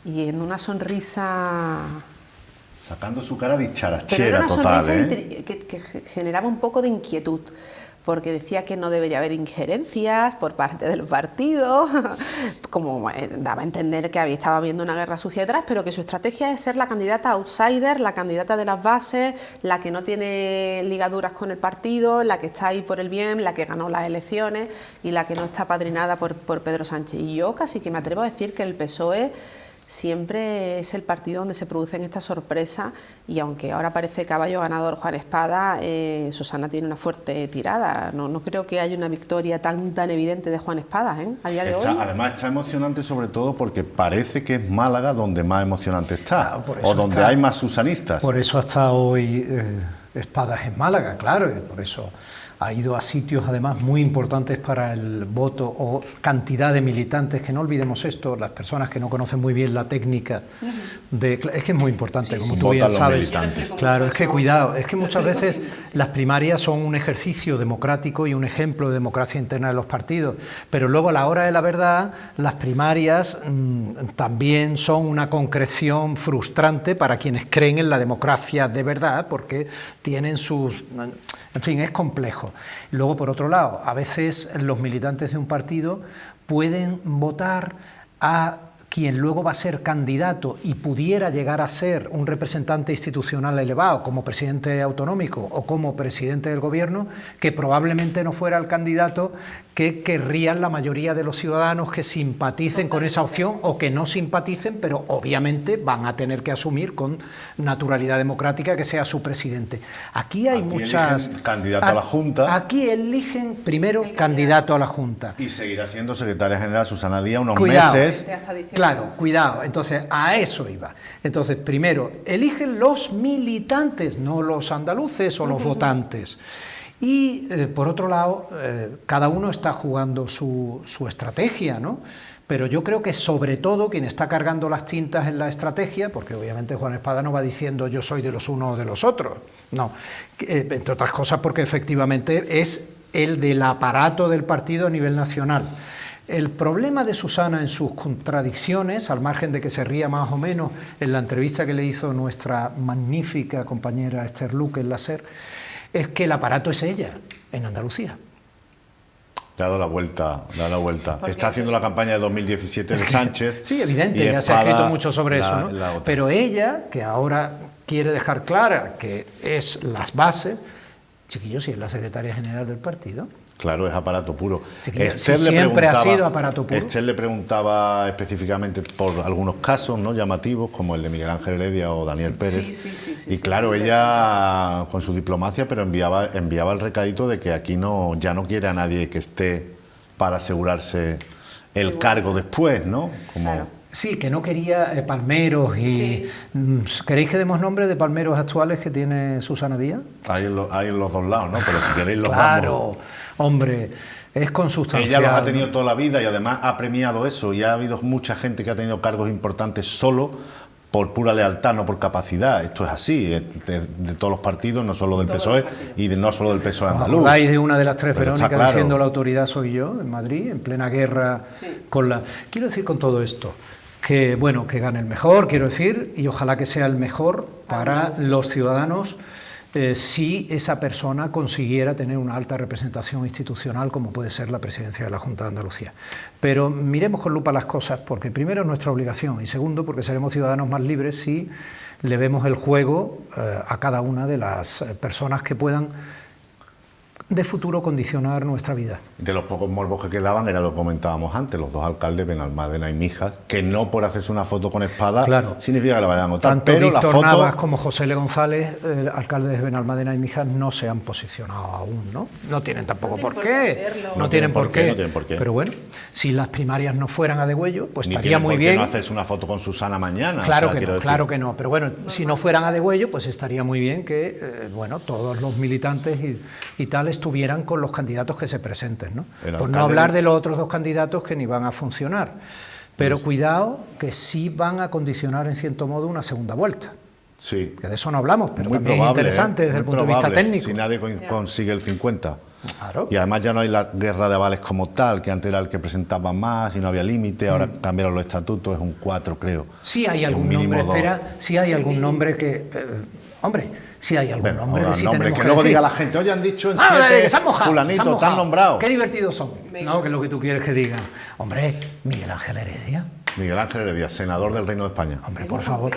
y en una sonrisa... Sacando su cara dicharachera total, que generaba un poco de inquietud, porque decía que no debería haber injerencias por parte del partido, como daba a entender que estaba habiendo una guerra sucia detrás, pero que su estrategia es ser la candidata outsider, la candidata de las bases, la que no tiene ligaduras con el partido, la que está ahí por el bien, la que ganó las elecciones y la que no está apadrinada por Pedro Sánchez. Y yo casi que me atrevo a decir que el PSOE siempre es el partido donde se producen estas sorpresas, y aunque ahora parece caballo ganador Juan Espada, Susana tiene una fuerte tirada. No creo que haya una victoria tan evidente de Juan Espada, a día de hoy. Además está emocionante sobre todo porque parece que es Málaga donde más emocionante está, claro, o donde hay más susanistas. Por eso hasta hoy Espadas en Málaga, claro, y por eso ha ido a sitios además muy importantes para el voto, o cantidad de militantes, que no olvidemos esto, las personas que no conocen muy bien la técnica, es que es muy importante, sí, como tú bien sabes. Claro, es que cuidado, es que muchas veces las primarias son un ejercicio democrático y un ejemplo de democracia interna de los partidos, pero luego a la hora de la verdad, las primarias también son una concreción frustrante para quienes creen en la democracia de verdad, porque tienen sus... En fin, es complejo. Luego, por otro lado, a veces los militantes de un partido pueden votar a quien luego va a ser candidato y pudiera llegar a ser un representante institucional elevado como presidente autonómico o como presidente del gobierno, que probablemente no fuera el candidato que querrían la mayoría de los ciudadanos que simpaticen con esa opción o que no simpaticen, pero obviamente van a tener que asumir con naturalidad democrática que sea su presidente. Aquí hay muchas... Candidato a la Junta. Aquí eligen primero candidato a la Junta. Y seguirá siendo secretaria general Susana Díaz unos Cuidado. meses. Claro, cuidado. Entonces, a eso iba. Entonces, primero, eligen los militantes, no los andaluces o los votantes. Y, por otro lado, cada uno está jugando su estrategia, ¿no? Pero yo creo que, sobre todo, quien está cargando las tintas en la estrategia, porque obviamente Juan Espada no va diciendo yo soy de los unos o de los otros, no, entre otras cosas porque efectivamente es el del aparato del partido a nivel nacional. El problema de Susana en sus contradicciones, al margen de que se ría más o menos en la entrevista que le hizo nuestra magnífica compañera Esther Luque en la SER, es que el aparato es ella, en Andalucía. Le ha dado la vuelta, Está haciendo la campaña de 2017 de Sánchez. Sí, evidente, ya se ha escrito mucho sobre eso, ¿no? Pero ella, que ahora quiere dejar clara que es las bases, chiquillos, si es la secretaria general del partido. Claro, es aparato puro. Siempre ha sido aparato puro. Esther le preguntaba específicamente por algunos casos, ¿no?, llamativos, como el de Miguel Ángel Heredia o Daniel Pérez. Y claro, ella, con su diplomacia, pero enviaba el recadito de que aquí ya no quiere a nadie que esté para asegurarse el cargo después, ¿no? Claro. Sí, que no quería palmeros y... Sí. ¿Queréis que demos nombres de palmeros actuales que tiene Susana Díaz? Hay en los dos lados, ¿no? Pero si queréis los claro, damos. Hombre, es consustancial. Ella los ha tenido toda la vida y además ha premiado eso, y ha habido mucha gente que ha tenido cargos importantes solo por pura lealtad, no por capacidad. Esto es así, de todos los partidos, no solo del PSOE y no solo del PSOE andaluz. Habláis de una de las tres pero Verónicas claro, diciendo la autoridad soy yo, en Madrid, en plena guerra con la... Quiero decir con todo esto que, bueno, que gane el mejor, quiero decir, y ojalá que sea el mejor para los ciudadanos si esa persona consiguiera tener una alta representación institucional como puede ser la presidencia de la Junta de Andalucía. Pero miremos con lupa las cosas, porque primero es nuestra obligación y segundo porque seremos ciudadanos más libres si le vemos el juego a cada una de las personas que puedan de futuro condicionar nuestra vida. De los pocos morbos que quedaban, era lo que comentábamos antes, los dos alcaldes, Benalmádena y Mijas, que no por hacerse una foto con Espada significa que la vayan a votar. Tanto pero Víctor la foto... Navas como José L. González, alcaldes de Benalmádena y Mijas, no se han posicionado aún, ¿no? No tienen tampoco por qué. No tienen por qué. Pero bueno, si las primarias no fueran a degüello, pues estaría muy bien. No hacerse una foto con Susana mañana. Claro, claro que no. Pero bueno, si no fueran a degüello, pues estaría muy bien que, bueno, todos los militantes y tal estuvieran con los candidatos que se presenten, ¿no? Por no hablar de los otros dos candidatos que ni van a funcionar. Pero cuidado, que sí van a condicionar en cierto modo una segunda vuelta. Sí. Que de eso no hablamos, pero muy también probable, es interesante desde el punto de vista técnico. Si nadie consigue el 50. Claro. Y además ya no hay la guerra de avales como tal, que antes era el que presentaba más y no había límite, ahora cambiaron los estatutos, es un 4, creo. Sí hay algún nombre, espera, sí hay algún nombre que... hombre... Si hay algún nombre, sí tenemos que luego diga la gente, oye, han dicho en 7 fulanito, te han nombrado. Qué divertidos son. No, que es lo que tú quieres que digan. Hombre, Miguel Ángel Heredia. Miguel Ángel Heredia, senador del Reino de España. Hombre, por favor.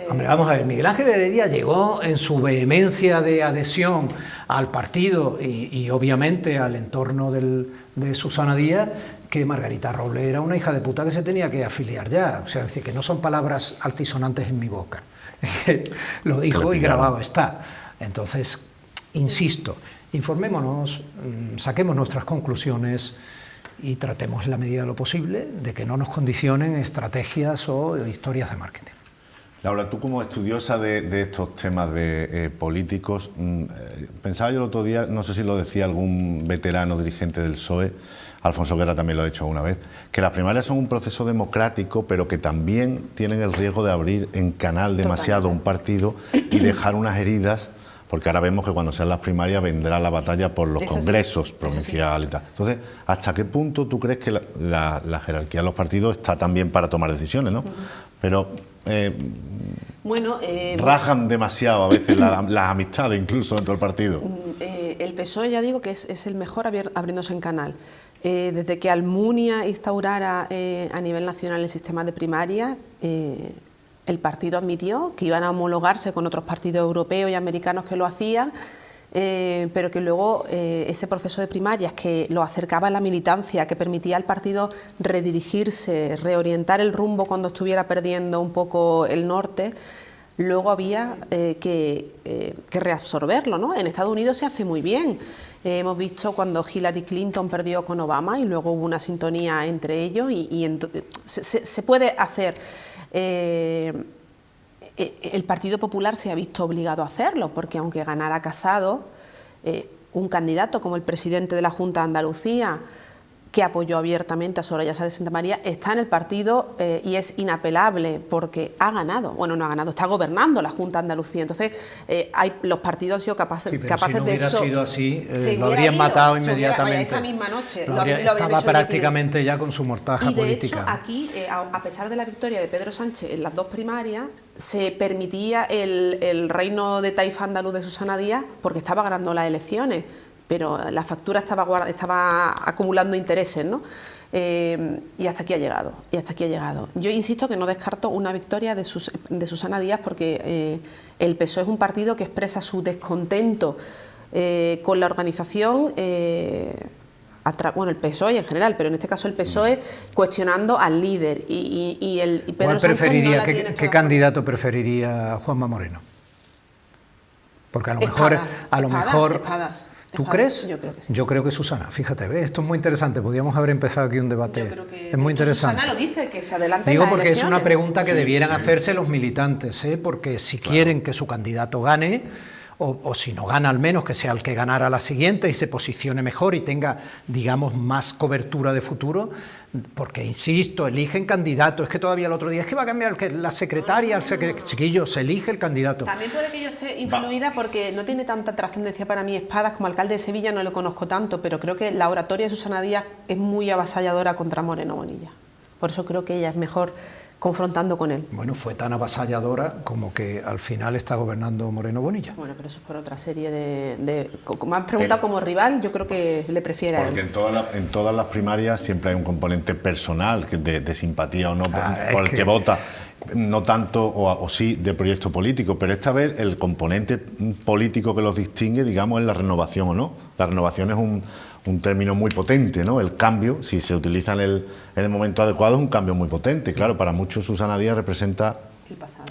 Hombre, vamos a ver, Miguel Ángel Heredia llegó en su vehemencia de adhesión al partido y obviamente al entorno de Susana Díaz, que Margarita Robles era una hija de puta que se tenía que afiliar ya. O sea, es decir, que no son palabras altisonantes en mi boca. Lo dijo y grabado está. Entonces, insisto, informémonos, saquemos nuestras conclusiones y tratemos en la medida de lo posible de que no nos condicionen estrategias o historias de marketing. Laura, tú como estudiosa de estos temas de políticos, pensaba yo el otro día, no sé si lo decía algún veterano dirigente del PSOE, Alfonso Guerra también lo ha dicho alguna vez, que las primarias son un proceso democrático, pero que también tienen el riesgo de abrir en canal demasiado un partido y dejar unas heridas, porque ahora vemos que cuando sean las primarias vendrá la batalla por los congresos provinciales y tal. Entonces, ¿hasta qué punto tú crees que la jerarquía de los partidos está también para tomar decisiones, ¿no? Pero rajan demasiado a veces las amistades incluso dentro del partido. El PSOE ya digo que es el mejor abriéndose en canal. Desde que Almunia instaurara a nivel nacional el sistema de primaria, el partido admitió que iban a homologarse con otros partidos europeos y americanos que lo hacían, pero que luego ese proceso de primarias que lo acercaba a la militancia, que permitía al partido redirigirse, reorientar el rumbo cuando estuviera perdiendo un poco el norte, luego había que reabsorberlo, ¿no? En Estados Unidos se hace muy bien. Hemos visto cuando Hillary Clinton perdió con Obama y luego hubo una sintonía entre ellos y se puede hacer. El Partido Popular se ha visto obligado a hacerlo, porque aunque ganara Casado, un candidato como el presidente de la Junta de Andalucía, que apoyó abiertamente a Soraya Sáenz de Santamaría, está en el partido y es inapelable porque ha ganado, bueno, no ha ganado, está gobernando la Junta de Andalucía. Entonces, los partidos han sido capaces si no de hubiera eso. sido así, lo habrían matado inmediatamente. Esa misma noche. Estaba prácticamente ya con su mortaja política. Y de hecho, aquí, a pesar de la victoria de Pedro Sánchez en las dos primarias, se permitía el reino de Taifa andaluz de Susana Díaz porque estaba ganando las elecciones, pero la factura estaba acumulando intereses, ¿no? Y hasta aquí ha llegado, Yo insisto que no descarto una victoria de Susana Díaz porque el PSOE es un partido que expresa su descontento con la organización, bueno, el PSOE en general, pero en este caso el PSOE cuestionando al líder y Pedro Sánchez no la tiene. ¿Qué candidato preferiría Juanma Moreno? Porque a lo mejor... Espadas. ¿Tú crees? Yo creo que sí. Yo creo que Susana. Fíjate, ¿ves? Esto es muy interesante. Podríamos haber empezado aquí un debate. Yo creo que, es muy interesante. Susana lo dice, que se adelante. Digo las porque elecciones. es una pregunta que debieran hacerse los militantes, porque si quieren que su candidato gane, o si no gana al menos que sea el que ganara la siguiente y se posicione mejor y tenga, digamos, más cobertura de futuro, porque, insisto, eligen candidatos. Es que todavía el otro día, es que va a cambiar la secretaria, chiquillo, se elige el candidato. También puede que yo esté influida porque no tiene tanta trascendencia para mí Espadas, como alcalde de Sevilla no lo conozco tanto, pero creo que la oratoria de Susana Díaz es muy avasalladora contra Moreno Bonilla. Por eso creo que ella es mejor confrontando con él. Bueno, fue tan avasalladora como que al final está gobernando Moreno Bonilla. Bueno, pero eso es por otra serie me has preguntado como rival, yo creo que le prefiere a él. Porque en todas las primarias siempre hay un componente personal de simpatía o no por el que vota, no tanto o sí de proyecto político, pero esta vez el componente político que los distingue, digamos, es la renovación o no. La renovación es un término muy potente, ¿no? El cambio, si se utiliza en el momento adecuado, es un cambio muy potente. Claro, para muchos Susana Díaz representa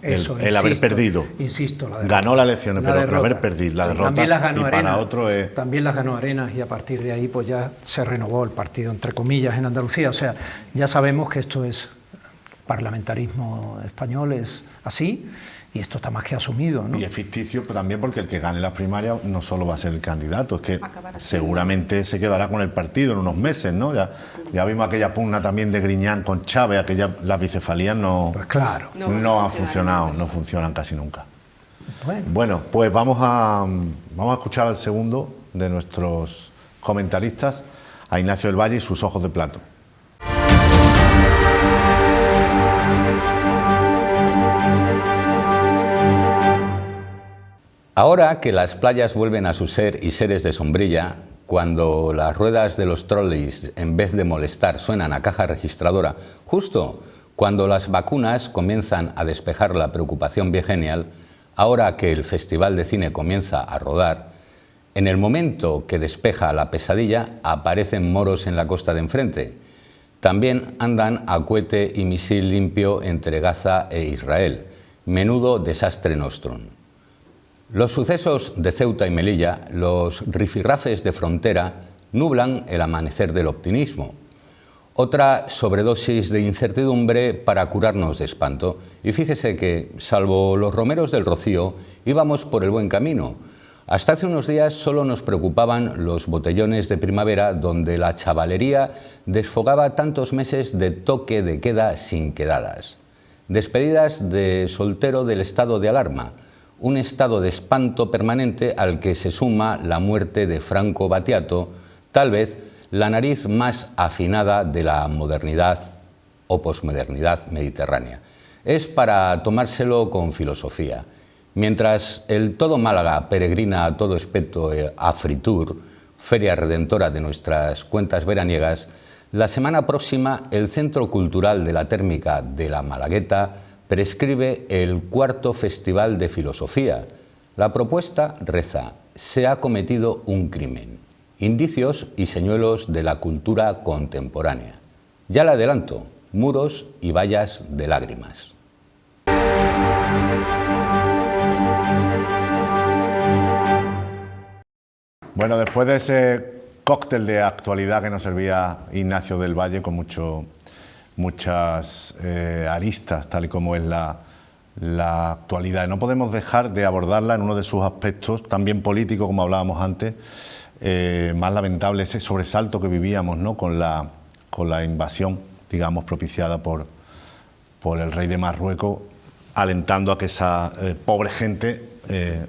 el haber perdido. Insisto, la ganó las elecciones, pero el haber perdido, la derrota. También las ganó y Arenas, para otro es... También las ganó Arenas y a partir de ahí pues ya se renovó el partido, entre comillas, en Andalucía. O sea, ya sabemos que esto es parlamentarismo español, es así. Y esto está más que asumido, ¿no? Y es ficticio también porque el que gane las primarias no solo va a ser el candidato, es que seguramente se quedará con el partido en unos meses, ¿no? Ya vimos aquella pugna también de Griñán con Chávez, las bicefalías no, pues claro, no han funcionado, no funcionan casi nunca. Bueno, pues vamos a escuchar al segundo de nuestros comentaristas, a Ignacio del Valle y sus ojos de plato. Ahora que las playas vuelven a su ser y seres de sombrilla, cuando las ruedas de los trolleys en vez de molestar suenan a caja registradora, justo cuando las vacunas comienzan a despejar la preocupación biegenial, ahora que el Festival de Cine comienza a rodar, en el momento que despeja la pesadilla aparecen moros en la costa de enfrente. También andan a cohete y misil limpio entre Gaza e Israel. Menudo desastre nostrum. Los sucesos de Ceuta y Melilla, los rifirrafes de frontera, nublan el amanecer del optimismo. Otra sobredosis de incertidumbre para curarnos de espanto. Y fíjese que, salvo los romeros del Rocío, íbamos por el buen camino. Hasta hace unos días solo nos preocupaban los botellones de primavera donde la chavalería desfogaba tantos meses de toque de queda sin quedadas. Despedidas de soltero del estado de alarma. Un estado de espanto permanente al que se suma la muerte de Franco Battiato, tal vez la nariz más afinada de la modernidad o posmodernidad mediterránea. Es para tomárselo con filosofía. Mientras el todo Málaga peregrina a todo espeto a Fritur, feria redentora de nuestras cuentas veraniegas, la semana próxima el Centro Cultural de la Térmica de la Malagueta prescribe el 4º Festival de Filosofía. La propuesta reza: se ha cometido un crimen. Indicios y señuelos de la cultura contemporánea. Ya le adelanto, muros y vallas de lágrimas. Bueno, después de ese cóctel de actualidad que nos servía Ignacio del Valle, con muchas aristas, tal y como es la actualidad, no podemos dejar de abordarla en uno de sus aspectos, también político, como hablábamos antes, más lamentable, ese sobresalto que vivíamos, ¿no?, con la invasión, digamos, propiciada por el rey de Marruecos, alentando a que esa pobre gente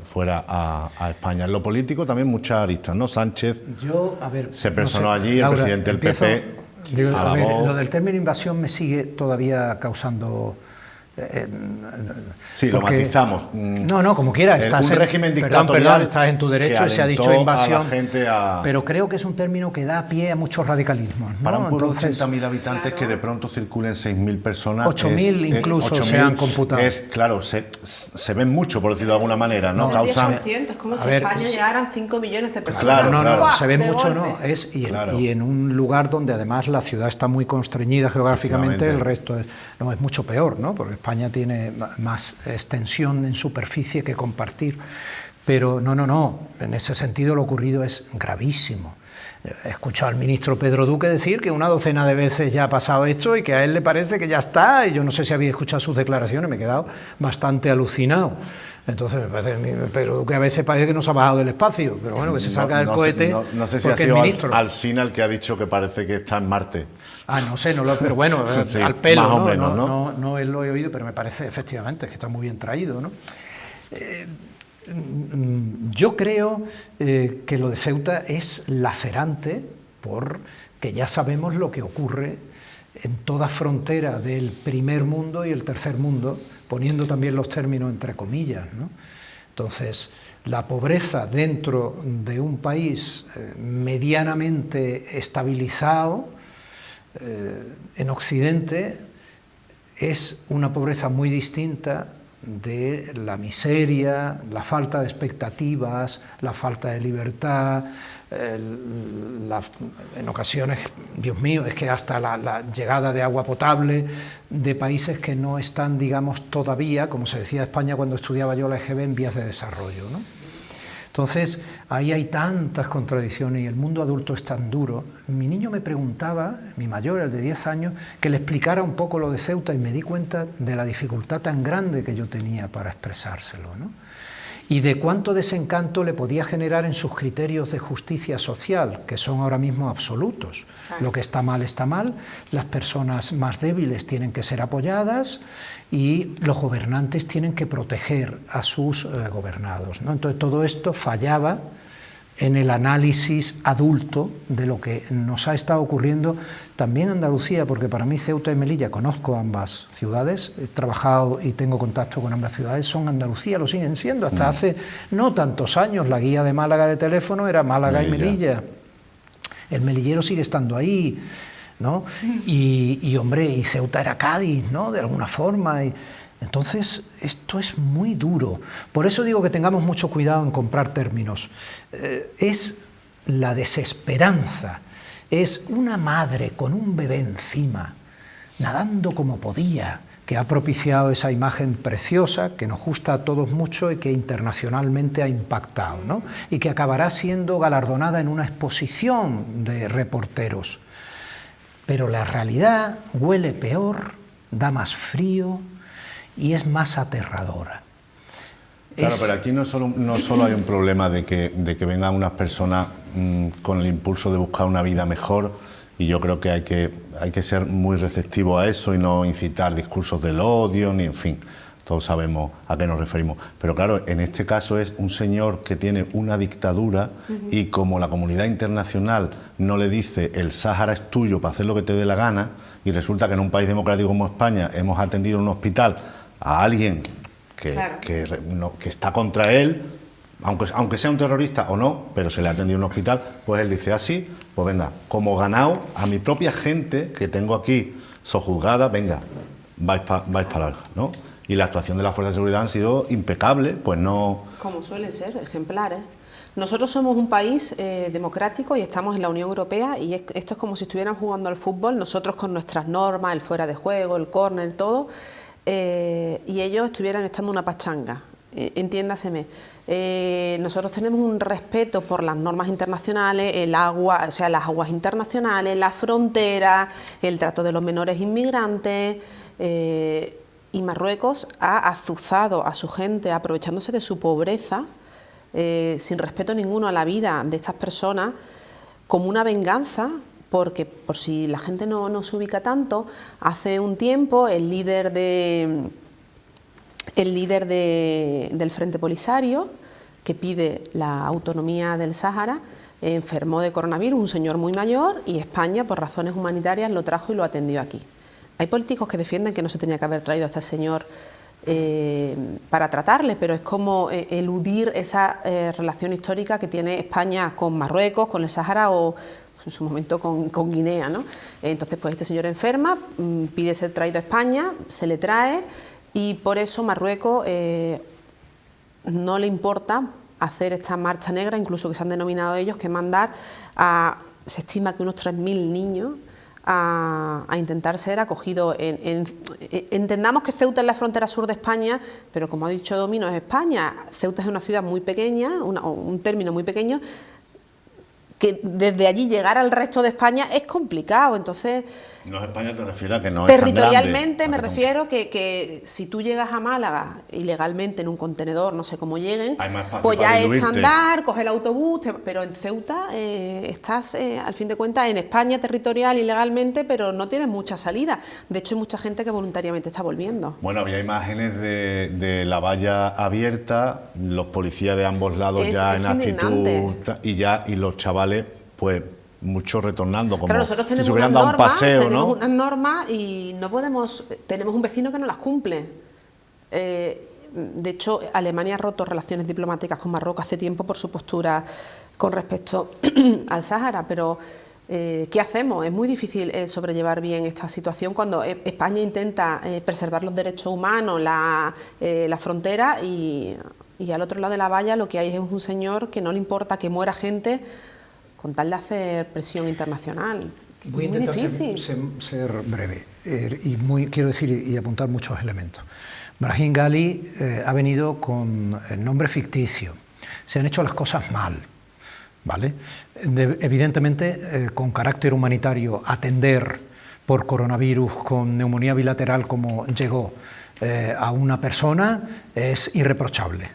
fuera a España. En lo político también muchas aristas, ¿no? Sánchez se personó allí, Laura, el presidente del PP. Lo del término invasión me sigue todavía causando... sí, lo matizamos. No, como quiera. Un régimen dictatorial. Estás en tu derecho y se ha dicho invasión. A pero creo que es un término que da pie a muchos radicalismos, ¿no? Para un pueblo de 80.000 habitantes, claro, que de pronto circulen 6.000 personas. 8.000 incluso 8.000 se han computado. Claro, se ven mucho, por decirlo de alguna manera, ¿no? Causan... Es como si España llegaran 5 millones de personas. Claro, no, se ven mucho, ¿no? Y en un lugar donde además la ciudad está muy constreñida geográficamente, el resto es mucho peor, ¿no? Porque España tiene más extensión en superficie que compartir, pero no, en ese sentido lo ocurrido es gravísimo. He escuchado al ministro Pedro Duque decir que una docena de veces ya ha pasado esto y que a él le parece que ya está, y yo no sé si había escuchado sus declaraciones, me he quedado bastante alucinado. Entonces, me parece que Pedro Duque a veces parece que no se ha bajado del espacio, pero bueno, que se salga del cohete. No sé si ha sido Alsina el que ha dicho que parece que está en Marte. No sé, pero bueno, sí, al pelo, más o menos, no él lo he oído, pero me parece efectivamente que está muy bien traído, ¿no? Yo creo que lo de Ceuta es lacerante porque ya sabemos lo que ocurre en toda frontera del primer mundo y el tercer mundo, poniendo también los términos entre comillas, ¿no? Entonces, la pobreza dentro de un país medianamente estabilizado en Occidente es una pobreza muy distinta de la miseria, la falta de expectativas, la falta de libertad, en ocasiones, Dios mío, es que hasta la llegada de agua potable de países que no están, digamos, todavía, como se decía de España cuando estudiaba yo la EGB, en vías de desarrollo, ¿no? Entonces, ahí hay tantas contradicciones y el mundo adulto es tan duro. Mi niño me preguntaba, mi mayor, el de 10 años, que le explicara un poco lo de Ceuta y me di cuenta de la dificultad tan grande que yo tenía para expresárselo, ¿no? Y de cuánto desencanto le podía generar en sus criterios de justicia social, que son ahora mismo absolutos. Lo que está mal, las personas más débiles tienen que ser apoyadas y los gobernantes tienen que proteger a sus gobernados, ¿no? Entonces todo esto fallaba en el análisis adulto de lo que nos ha estado ocurriendo también en Andalucía, porque para mí Ceuta y Melilla, conozco ambas ciudades, he trabajado y tengo contacto con ambas ciudades, son Andalucía, lo siguen siendo, hasta hace no tantos años la guía de Málaga de teléfono era Málaga y Melilla, el melillero sigue estando ahí, ¿no? Y hombre, y Ceuta era Cádiz, ¿no?, de alguna forma, entonces, esto es muy duro. Por eso digo que tengamos mucho cuidado en comprar términos. Es la desesperanza, es una madre con un bebé encima, nadando como podía, que ha propiciado esa imagen preciosa, que nos gusta a todos mucho y que internacionalmente ha impactado, ¿no? Y que acabará siendo galardonada en una exposición de reporteros. Pero la realidad huele peor, da más frío y es más aterradora. Claro, pero aquí no solo hay un problema de que vengan unas personas con el impulso de buscar una vida mejor, y yo creo que hay que ser muy receptivo a eso y no incitar discursos del odio, ni en fin, todos sabemos a qué nos referimos. Pero claro, en este caso es un señor que tiene una dictadura y como la comunidad internacional no le dice el Sáhara es tuyo para hacer lo que te dé la gana, y resulta que en un país democrático como España hemos atendido en un hospital a alguien que está contra él, aunque sea un terrorista o no, pero se le ha atendido en un hospital, pues él dice así, pues venga, como ganado a mi propia gente que tengo aquí sojuzgada, venga, vais para larga, ¿no? Y la actuación de las fuerzas de seguridad han sido impecable, pues no... Como suele ser, ejemplares. Nosotros somos un país democrático y estamos en la Unión Europea y esto es como si estuvieran jugando al fútbol, nosotros con nuestras normas, el fuera de juego, el córner, todo, y ellos estuvieran echando una pachanga. Entiéndaseme, nosotros tenemos un respeto por las normas internacionales, el agua, o sea, las aguas internacionales, la frontera, el trato de los menores inmigrantes, y Marruecos ha azuzado a su gente aprovechándose de su pobreza, sin respeto ninguno a la vida de estas personas, como una venganza, porque por si la gente no se ubica tanto, hace un tiempo el líder del Frente Polisario, que pide la autonomía del Sáhara, enfermó de coronavirus, un señor muy mayor, y España, por razones humanitarias, lo trajo y lo atendió aquí. Hay políticos que defienden que no se tenía que haber traído a este señor para tratarle, pero es como eludir esa relación histórica que tiene España con Marruecos, con el Sáhara o en su momento con Guinea, ¿no? Entonces, pues este señor enferma, pide ser traído a España, se le trae, y por eso Marruecos no le importa hacer esta marcha negra, incluso que se han denominado ellos, que mandar a, se estima que unos 3.000 niños a intentar ser acogidos entendamos que Ceuta es la frontera sur de España, pero como ha dicho Domino, es España. Ceuta es una ciudad muy pequeña, un término muy pequeño, que desde allí llegar al resto de España es complicado, entonces... No es España, te refieres a que no es tan grande. Territorialmente me refiero que si tú llegas a Málaga ilegalmente en un contenedor, no sé cómo lleguen, pues ya es andar, coger el autobús, pero en Ceuta estás, al fin de cuentas, en España territorial ilegalmente, pero no tienes mucha salida. De hecho, hay mucha gente que voluntariamente está volviendo. Bueno, había imágenes de la valla abierta, los policías de ambos lados ya en actitud, y los chavales, pues... muchos retornando, como claro, nosotros tenemos si se hubieran dado un paseo, tenemos ¿no? unas normas y no podemos, tenemos un vecino que no las cumple. De hecho, Alemania ha roto relaciones diplomáticas con Marruecos hace tiempo por su postura con respecto al Sáhara, pero ¿qué hacemos? Es muy difícil sobrellevar bien esta situación cuando España intenta preservar los derechos humanos, la frontera, y al otro lado de la valla lo que hay es un señor que no le importa que muera gente con tal de hacer presión internacional. Voy a intentar ser breve quiero decir y apuntar muchos elementos. Brahim Ghali ha venido con el nombre ficticio. Se han hecho las cosas mal, ¿vale? Evidentemente, con carácter humanitario, atender por coronavirus con neumonía bilateral como llegó a una persona es irreprochable.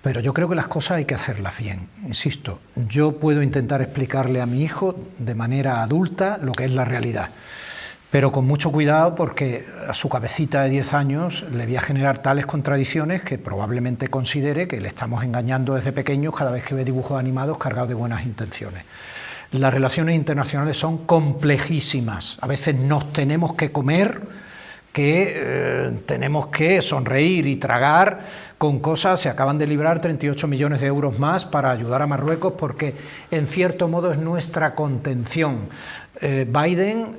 Pero yo creo que las cosas hay que hacerlas bien, insisto. Yo puedo intentar explicarle a mi hijo de manera adulta lo que es la realidad, pero con mucho cuidado porque a su cabecita de 10 años le voy a generar tales contradicciones que probablemente considere que le estamos engañando desde pequeños cada vez que ve dibujos animados cargados de buenas intenciones. Las relaciones internacionales son complejísimas, a veces nos tenemos que comer, que tenemos que sonreír y tragar con cosas. Se acaban de librar 38 millones de euros más para ayudar a Marruecos porque en cierto modo es nuestra contención. Biden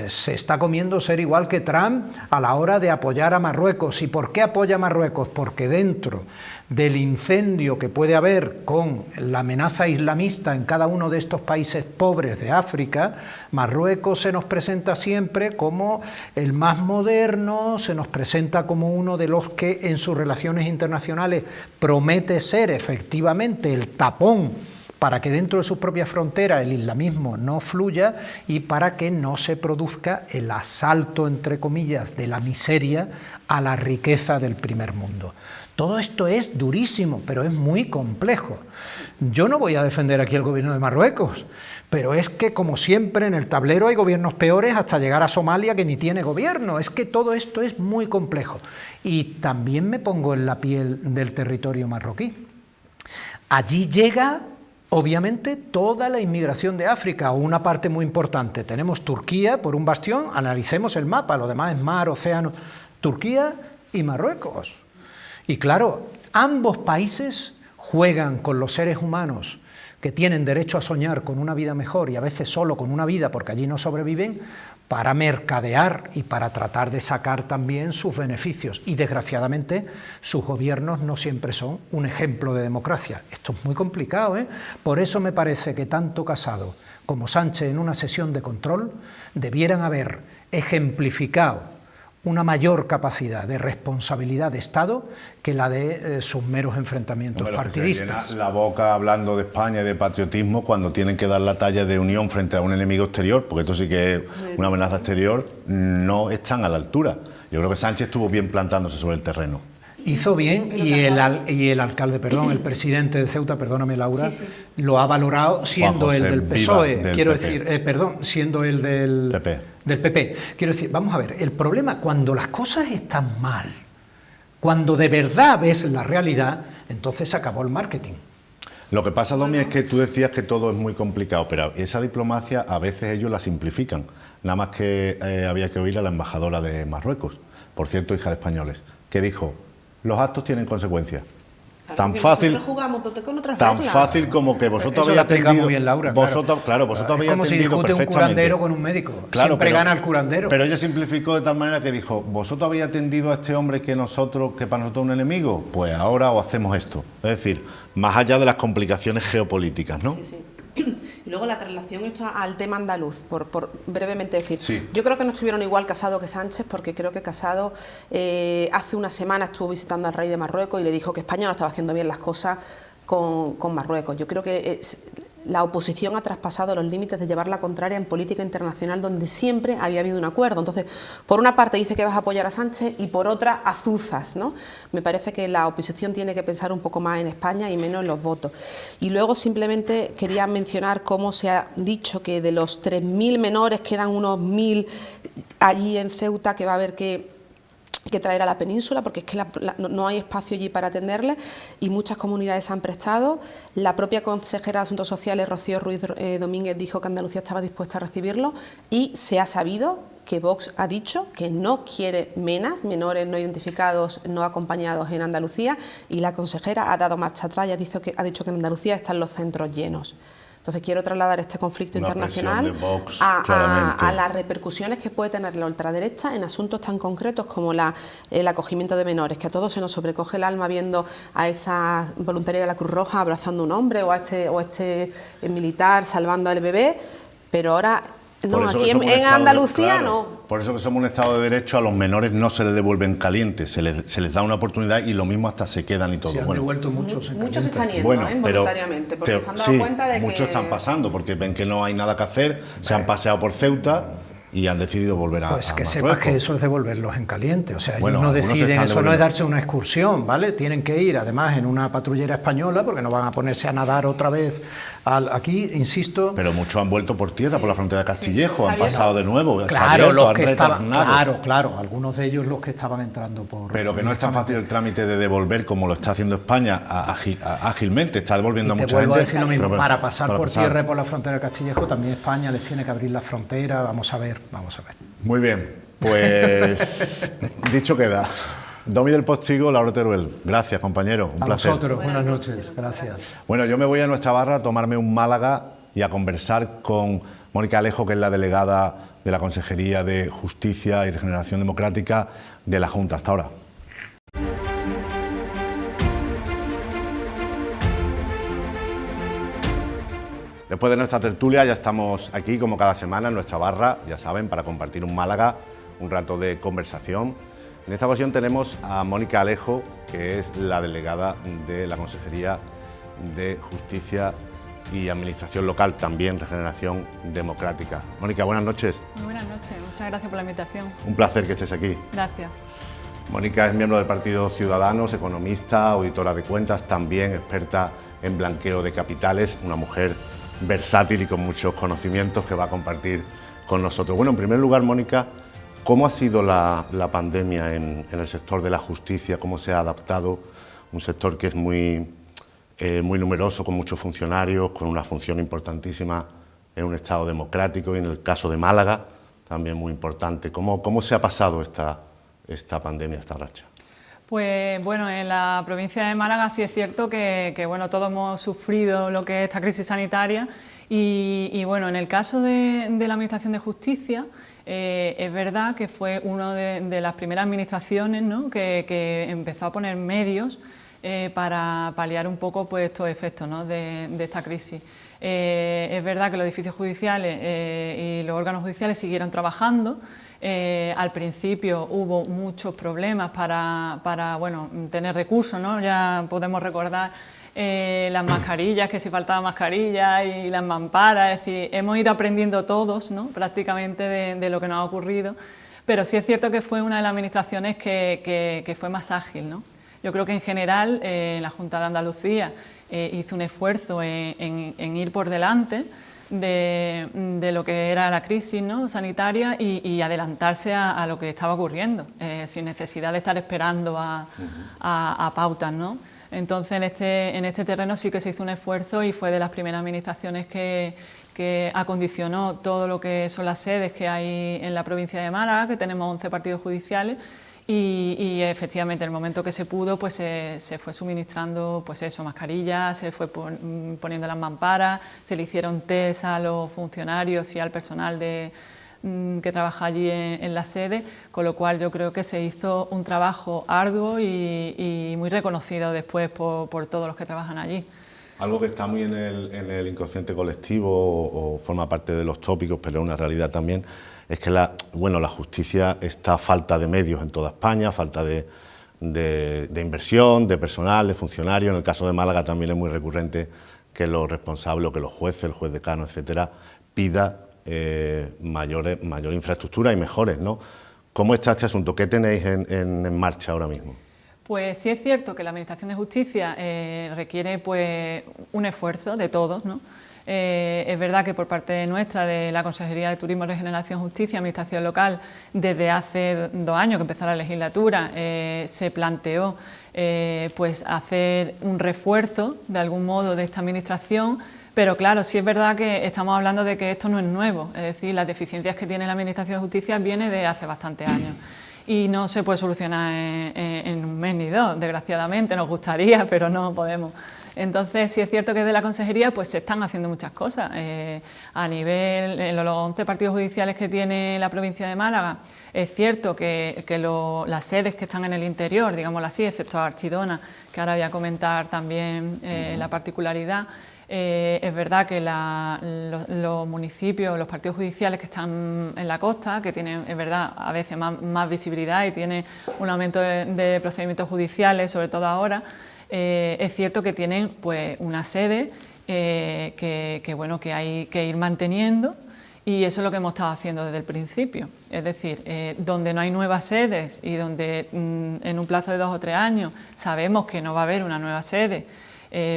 se está comiendo ser igual que Trump a la hora de apoyar a Marruecos. ¿Y por qué apoya a Marruecos? Porque dentro del incendio que puede haber con la amenaza islamista en cada uno de estos países pobres de África, Marruecos se nos presenta siempre como el más moderno, se nos presenta como uno de los que en sus relaciones internacionales promete ser efectivamente el tapón para que dentro de sus propias fronteras el islamismo no fluya y para que no se produzca el asalto, entre comillas, de la miseria a la riqueza del primer mundo. Todo esto es durísimo, pero es muy complejo. Yo no voy a defender aquí el gobierno de Marruecos, pero es que, como siempre, en el tablero hay gobiernos peores hasta llegar a Somalia, que ni tiene gobierno. Es que todo esto es muy complejo. Y también me pongo en la piel del territorio marroquí. Allí llega, obviamente, toda la inmigración de África, o una parte muy importante. Tenemos Turquía por un bastión, analicemos el mapa, lo demás es mar, océano. Turquía y Marruecos. Y claro, ambos países juegan con los seres humanos que tienen derecho a soñar con una vida mejor y a veces solo con una vida porque allí no sobreviven, para mercadear y para tratar de sacar también sus beneficios. Y desgraciadamente sus gobiernos no siempre son un ejemplo de democracia. Esto es muy complicado, ¿eh? Por eso me parece que tanto Casado como Sánchez en una sesión de control debieran haber ejemplificado una mayor capacidad de responsabilidad de Estado que la de sus meros enfrentamientos partidistas. Se llena la boca hablando de España y de patriotismo cuando tienen que dar la talla de unión frente a un enemigo exterior, porque esto sí que es una amenaza exterior, no están a la altura. Yo creo que Sánchez estuvo bien plantándose sobre el terreno. Hizo bien y el alcalde, perdón, el presidente de Ceuta, perdóname Laura, lo ha valorado siendo el del PSOE, quiero decir, siendo el del PP. Quiero decir, vamos a ver, el problema cuando las cosas están mal, cuando de verdad ves la realidad, entonces se acabó el marketing. Lo que pasa, Domi, es que tú decías que todo es muy complicado, pero esa diplomacia a veces ellos la simplifican. Nada más que había que oír a la embajadora de Marruecos, por cierto, hija de españoles, que dijo: los actos tienen consecuencias. Claro, tan fácil, con otras tan reglas. fácil como que vosotros habéis atendido. Bien, Laura, vosotros habéis atendido como si discute un curandero con un médico. Claro, siempre gana el curandero. Pero ella simplificó de tal manera que dijo: vosotros habéis atendido a este hombre que para nosotros es un enemigo, pues ahora os hacemos esto. Es decir, más allá de las complicaciones geopolíticas, ¿no? Sí, sí. Y luego la traslación esto al tema andaluz, por brevemente decir. Sí. Yo creo que no estuvieron igual Casado que Sánchez, porque creo que Casado hace una semana estuvo visitando al rey de Marruecos y le dijo que España no estaba haciendo bien las cosas con Marruecos. Yo creo que la oposición ha traspasado los límites de llevar la contraria en política internacional, donde siempre había habido un acuerdo. Entonces, por una parte dice que vas a apoyar a Sánchez y por otra azuzas, ¿no? Me parece que la oposición tiene que pensar un poco más en España y menos en los votos. Y luego simplemente quería mencionar cómo se ha dicho que de los 3.000 menores quedan unos 1.000 allí en Ceuta, que va a haber que traer a la península, porque es que no hay espacio allí para atenderles, y muchas comunidades se han prestado. La propia consejera de Asuntos Sociales, Rocío Ruiz Domínguez, dijo que Andalucía estaba dispuesta a recibirlo, y se ha sabido que Vox ha dicho que no quiere menores no identificados, no acompañados en Andalucía, y la consejera ha dado marcha atrás y ha dicho que en Andalucía están los centros llenos. Entonces quiero trasladar este conflicto internacional a las repercusiones que puede tener la ultraderecha en asuntos tan concretos como el acogimiento de menores, que a todos se nos sobrecoge el alma viendo a esa voluntaria de la Cruz Roja abrazando a un hombre o a este militar salvando al bebé, pero ahora no, aquí en Andalucía no. Por eso que somos un Estado de Derecho, a los menores no se les devuelven calientes, se les da una oportunidad y lo mismo hasta se quedan y todo. Se han devuelto muchos se están yendo, voluntariamente, porque se han dado cuenta de que muchos están pasando, porque ven que no hay nada que hacer, se han paseado por Ceuta y han decidido volver a Pues que Marruecos. sepas que eso es devolverlos en caliente, o sea, bueno, ellos no deciden, eso no es darse una devolviendo. excursión, ¿vale? Tienen que ir además en una patrullera española, porque no van a ponerse a nadar otra vez aquí, insisto. Pero muchos han vuelto por tierra, por la frontera de Castillejo, han pasado de nuevo, claro, los que estaban, claro, algunos de ellos los que estaban entrando por... Pero que no es tan fácil el trámite de devolver como lo está haciendo España ágilmente, está devolviendo a mucha gente. Te vuelvo a decir lo mismo, para pasar por tierra y por la frontera de Castillejo también España les tiene que abrir la frontera, vamos a ver. Muy bien, pues dicho queda. Domi del Postigo, Laura Teruel. Gracias, compañero, un placer. A vosotros, buenas noches, gracias. Bueno, yo me voy a nuestra barra a tomarme un Málaga y a conversar con Mónica Alejo, que es la delegada de la Consejería de Justicia y Regeneración Democrática de la Junta. Hasta ahora. Después de nuestra tertulia ya estamos aquí como cada semana en nuestra barra, ya saben, para compartir un Málaga, un rato de conversación. En esta ocasión tenemos a Mónica Alejo, que es la delegada de la Consejería de Justicia y Administración Local, también Regeneración Democrática. Mónica, buenas noches. Muy buenas noches, muchas gracias por la invitación. Un placer que estés aquí. Gracias. Mónica es miembro del Partido Ciudadanos, economista, auditora de cuentas, también experta en blanqueo de capitales, una mujer versátil y con muchos conocimientos que va a compartir con nosotros. Bueno, en primer lugar, Mónica, ¿cómo ha sido la pandemia en el sector de la justicia? ¿Cómo se ha adaptado un sector que es muy numeroso, con muchos funcionarios, con una función importantísima en un Estado democrático y en el caso de Málaga también muy importante? ¿Cómo se ha pasado esta pandemia, esta racha? Pues bueno, en la provincia de Málaga sí es cierto que bueno, todos hemos sufrido lo que es esta crisis sanitaria y bueno, en el caso de la Administración de Justicia, es verdad que fue una de las primeras administraciones, ¿no?, que empezó a poner medios para paliar un poco pues, estos efectos, ¿no?, de esta crisis. Es verdad que los edificios judiciales y los órganos judiciales siguieron trabajando. Al principio hubo muchos problemas para bueno, tener recursos, ¿no? Ya podemos recordar las mascarillas, que si faltaban mascarillas y las mamparas, es decir, hemos ido aprendiendo todos, ¿no?, prácticamente de lo que nos ha ocurrido, pero sí es cierto que fue una de las administraciones que fue más ágil, ¿no? Yo creo que en general la Junta de Andalucía hizo un esfuerzo en ir por delante de lo que era la crisis, ¿no?, sanitaria y adelantarse a lo que estaba ocurriendo, sin necesidad de estar esperando a pautas, ¿no? Entonces en este terreno sí que se hizo un esfuerzo y fue de las primeras administraciones que acondicionó todo lo que son las sedes que hay en la provincia de Málaga, que tenemos 11 partidos judiciales. Y efectivamente, en el momento que se pudo, pues se fue suministrando, pues eso, mascarillas, se fue poniendo las mamparas, se le hicieron test a los funcionarios y al personal que trabaja allí en la sede, con lo cual yo creo que se hizo un trabajo arduo y muy reconocido después por todos los que trabajan allí. Algo que está muy en el inconsciente colectivo o forma parte de los tópicos, pero es una realidad también, es que la justicia está a falta de medios en toda España, falta de inversión, de personal, de funcionarios. En el caso de Málaga también es muy recurrente que los responsables, o que los jueces, el juez decano, etcétera, pida mayor infraestructura y mejores, ¿no? ¿Cómo está este asunto? ¿Qué tenéis en marcha ahora mismo? Pues sí es cierto que la Administración de Justicia requiere pues, un esfuerzo de todos, ¿no? Es verdad que por parte nuestra, de la Consejería de Turismo, Regeneración, Justicia y Administración Local, desde hace 2 años que empezó la legislatura, se planteó pues hacer un refuerzo de algún modo de esta administración, pero claro, sí es verdad que estamos hablando de que esto no es nuevo, es decir, las deficiencias que tiene la Administración de Justicia vienen de hace bastantes años. Y no se puede solucionar en 1 mes ni 2, desgraciadamente, nos gustaría, pero no podemos. Entonces, sí es cierto que desde la Consejería pues, se están haciendo muchas cosas. A nivel, en los 11 partidos judiciales que tiene la provincia de Málaga, es cierto que las sedes que están en el interior, digámoslo así, excepto Archidona, que ahora voy a comentar también la particularidad, es verdad que los municipios, los partidos judiciales que están en la costa, que tienen, es verdad, a veces más visibilidad y tienen un aumento de procedimientos judiciales, sobre todo ahora, es cierto que tienen pues, una sede bueno, que hay que ir manteniendo, y eso es lo que hemos estado haciendo desde el principio. Es decir, donde no hay nuevas sedes y donde en un plazo de 2 o 3 años sabemos que no va a haber una nueva sede,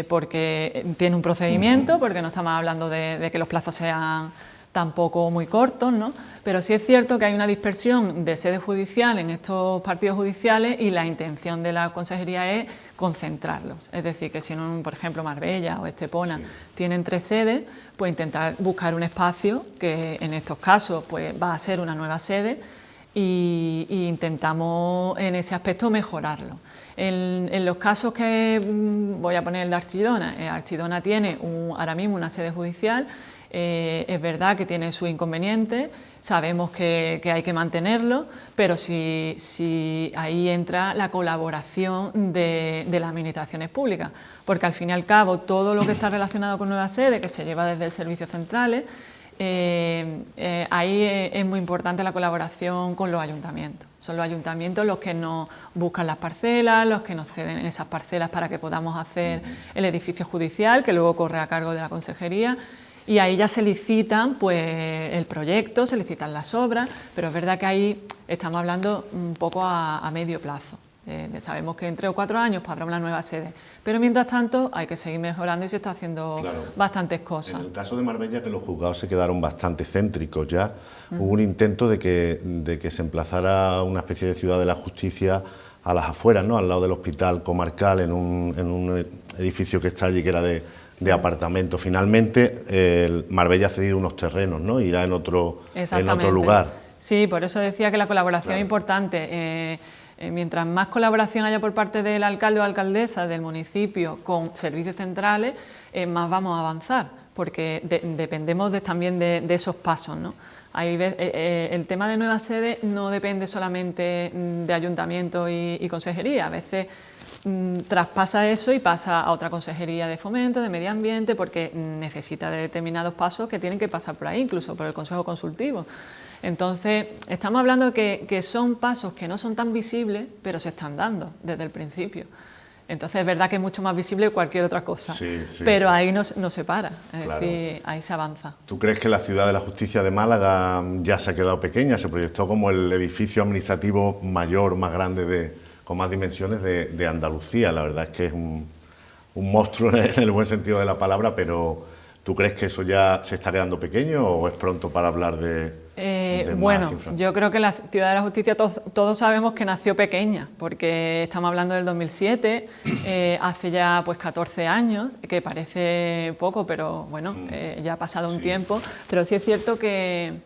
porque tiene un procedimiento, porque no estamos hablando de que los plazos sean tampoco muy cortos, ¿no? Pero sí es cierto que hay una dispersión de sedes judiciales en estos partidos judiciales y la intención de la Consejería es concentrarlos. Es decir, que si, por ejemplo, Marbella o Estepona tienen 3 sedes, pues intentar buscar un espacio que en estos casos pues, va a ser una nueva sede y intentamos en ese aspecto mejorarlo. En los casos que voy a poner el de Archidona, Archidona tiene ahora mismo una sede judicial. Es verdad que tiene sus inconvenientes, sabemos que hay que mantenerlo, pero si ahí entra la colaboración de las administraciones públicas, porque al fin y al cabo todo lo que está relacionado con nuevas sedes, que se lleva desde el servicios centrales, ahí es muy importante la colaboración con los ayuntamientos. Son los ayuntamientos los que nos buscan las parcelas, los que nos ceden esas parcelas para que podamos hacer el edificio judicial, que luego corre a cargo de la Consejería. Y ahí ya se licitan pues, el proyecto, se licitan las obras, pero es verdad que ahí estamos hablando un poco a medio plazo. Sabemos que en 3 o 4 años pues, habrá una nueva sede, pero mientras tanto hay que seguir mejorando y se está haciendo bastantes cosas. En el caso de Marbella, que los juzgados se quedaron bastante céntricos ya, hubo un intento de que se emplazara una especie de ciudad de la justicia a las afueras, ¿no? Al lado del hospital comarcal, en un edificio que está allí, que era de apartamento. Finalmente, Marbella ha cedido unos terrenos, ¿no? Irá en otro lugar. Sí, por eso decía que la colaboración es importante. Mientras más colaboración haya por parte del alcalde o alcaldesa del municipio con servicios centrales, más vamos a avanzar, porque dependemos también de esos pasos, ¿no? El tema de nuevas sedes no depende solamente de ayuntamiento y consejería, a veces traspasa eso y pasa a otra consejería de fomento, de medio ambiente, porque necesita de determinados pasos que tienen que pasar por ahí, incluso por el consejo consultivo. Entonces, estamos hablando que son pasos que no son tan visibles, pero se están dando desde el principio. Entonces, es verdad que es mucho más visible que cualquier otra cosa, pero ahí no se para, es decir, ahí se avanza. ¿Tú crees que la Ciudad de la Justicia de Málaga ya se ha quedado pequeña? Se proyectó como el edificio administrativo mayor, más grande, con más dimensiones de Andalucía. La verdad es que es un monstruo en el buen sentido de la palabra, pero ¿tú crees que eso ya se está quedando pequeño o es pronto para hablar de bueno, yo creo que la Ciudad de la Justicia todos sabemos que nació pequeña, porque estamos hablando del 2007, hace ya pues 14 años, que parece poco, pero bueno, ya ha pasado un tiempo, pero sí es cierto que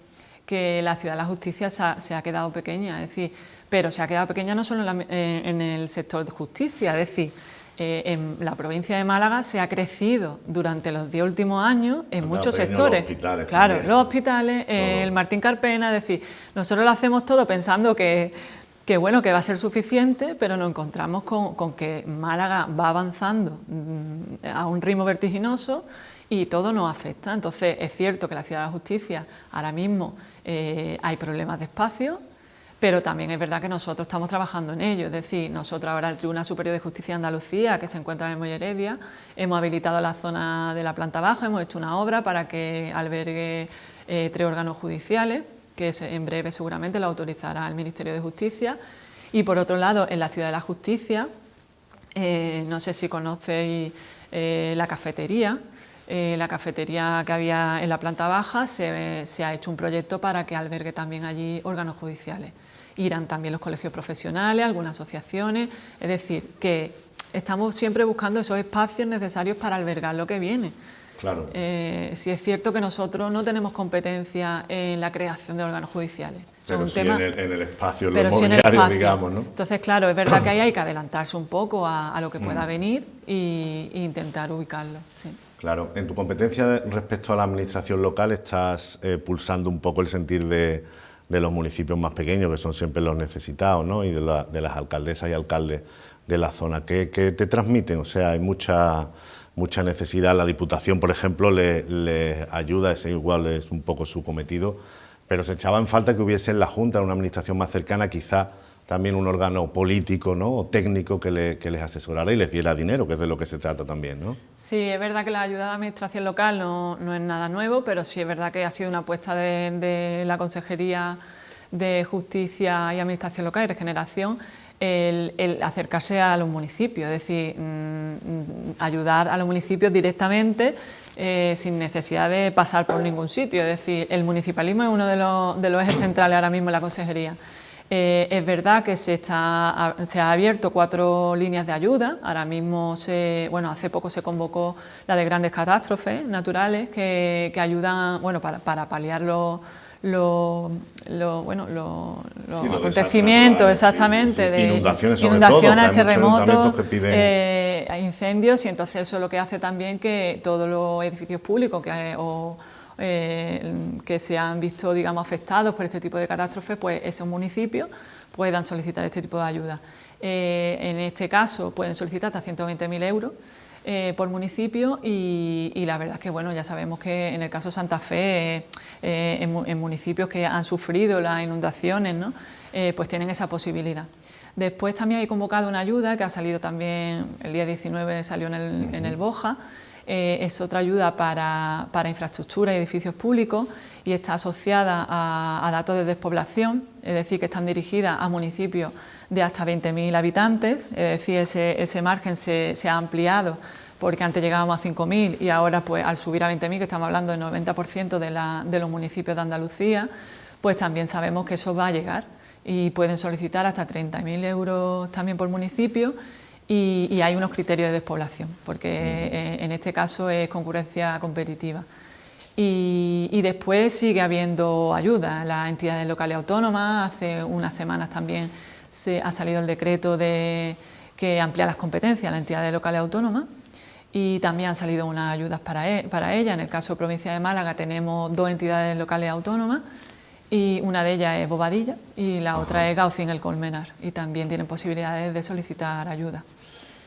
la Ciudad de la Justicia se ha quedado pequeña, es decir, pero se ha quedado pequeña no solo en el sector de justicia, es decir, en la provincia de Málaga se ha crecido durante los 10 últimos años en muchos sectores. Los hospitales claro, también. Los hospitales, el Martín Carpena, es decir, nosotros lo hacemos todo pensando que bueno, que va a ser suficiente, pero nos encontramos con que Málaga va avanzando a un ritmo vertiginoso y todo nos afecta. Entonces, es cierto que la Ciudad de la Justicia ahora mismo hay problemas de espacio, pero también es verdad que nosotros estamos trabajando en ello, es decir, nosotros ahora el Tribunal Superior de Justicia de Andalucía, que se encuentra en el Muelle Heredia, hemos habilitado la zona de la planta baja, hemos hecho una obra para que albergue 3 órganos judiciales, que en breve seguramente lo autorizará el Ministerio de Justicia, y por otro lado, en la Ciudad de la Justicia, no sé si conocéis la cafetería que había en la planta baja, se ha hecho un proyecto para que albergue también allí órganos judiciales. Irán también los colegios profesionales, algunas asociaciones, es decir, que estamos siempre buscando esos espacios necesarios para albergar lo que viene. Claro. Sí es cierto que nosotros no tenemos competencia en la creación de órganos judiciales. Pero sí en el espacio, pero lo sí inmobiliario, digamos, ¿no? Entonces, claro, es verdad que ahí hay que adelantarse un poco a lo que pueda venir e intentar ubicarlo, sí. Claro, en tu competencia respecto a la administración local estás pulsando un poco el sentir de los municipios más pequeños, que son siempre los necesitados, ¿no? Y de las alcaldesas y alcaldes de la zona. ¿Qué te transmiten? O sea, hay mucha necesidad. La Diputación, por ejemplo, le ayuda, ese igual es un poco su cometido, pero se echaba en falta que hubiese en la Junta, en una administración más cercana, quizá también un órgano político, ¿no? O técnico que les asesorara y les diera dinero, que es de lo que se trata también, ¿no? Sí, es verdad que la ayuda de administración local no es nada nuevo, pero sí es verdad que ha sido una apuesta de la Consejería de Justicia y Administración Local y Regeneración el acercarse a los municipios, es decir, ayudar a los municipios directamente sin necesidad de pasar por ningún sitio. Es decir, el municipalismo es uno de los ejes centrales ahora mismo en la Consejería. Es verdad que se ha abierto 4 líneas de ayuda. Ahora mismo, hace poco se convocó la de grandes catástrofes naturales que ayudan, para paliar los acontecimientos, exactamente, de inundaciones, inundaciones, terremotos, incendios, y entonces eso es lo que hace también que todos los edificios públicos que se han visto, digamos, afectados por este tipo de catástrofes, pues esos municipios puedan solicitar este tipo de ayuda. En este caso pueden solicitar hasta 120.000 euros por municipio y la verdad es que, bueno, ya sabemos que en el caso de Santa Fe, en municipios que han sufrido las inundaciones, ¿no? Pues tienen esa posibilidad. Después también hay convocado una ayuda que ha salido también, el día 19 salió en el BOJA. Es otra ayuda para infraestructura y edificios públicos y está asociada a datos de despoblación, es decir, que están dirigidas a municipios de hasta 20.000 habitantes, es decir, ese margen se ha ampliado porque antes llegábamos a 5.000 y ahora, pues, al subir a 20.000, que estamos hablando del 90% de los municipios de Andalucía, pues también sabemos que eso va a llegar y pueden solicitar hasta 30.000 euros también por municipio. Y hay unos criterios de despoblación, porque en este caso es concurrencia competitiva. Y después sigue habiendo ayuda. Las entidades locales autónomas hace unas semanas también ha salido el decreto que amplía las competencias a las entidades locales autónomas, y también han salido unas ayudas para ella. En el caso de provincia de Málaga tenemos 2 entidades locales autónomas, y una de ellas es Bobadilla y la otra es Gaucín el Colmenar, y también tienen posibilidades de solicitar ayuda.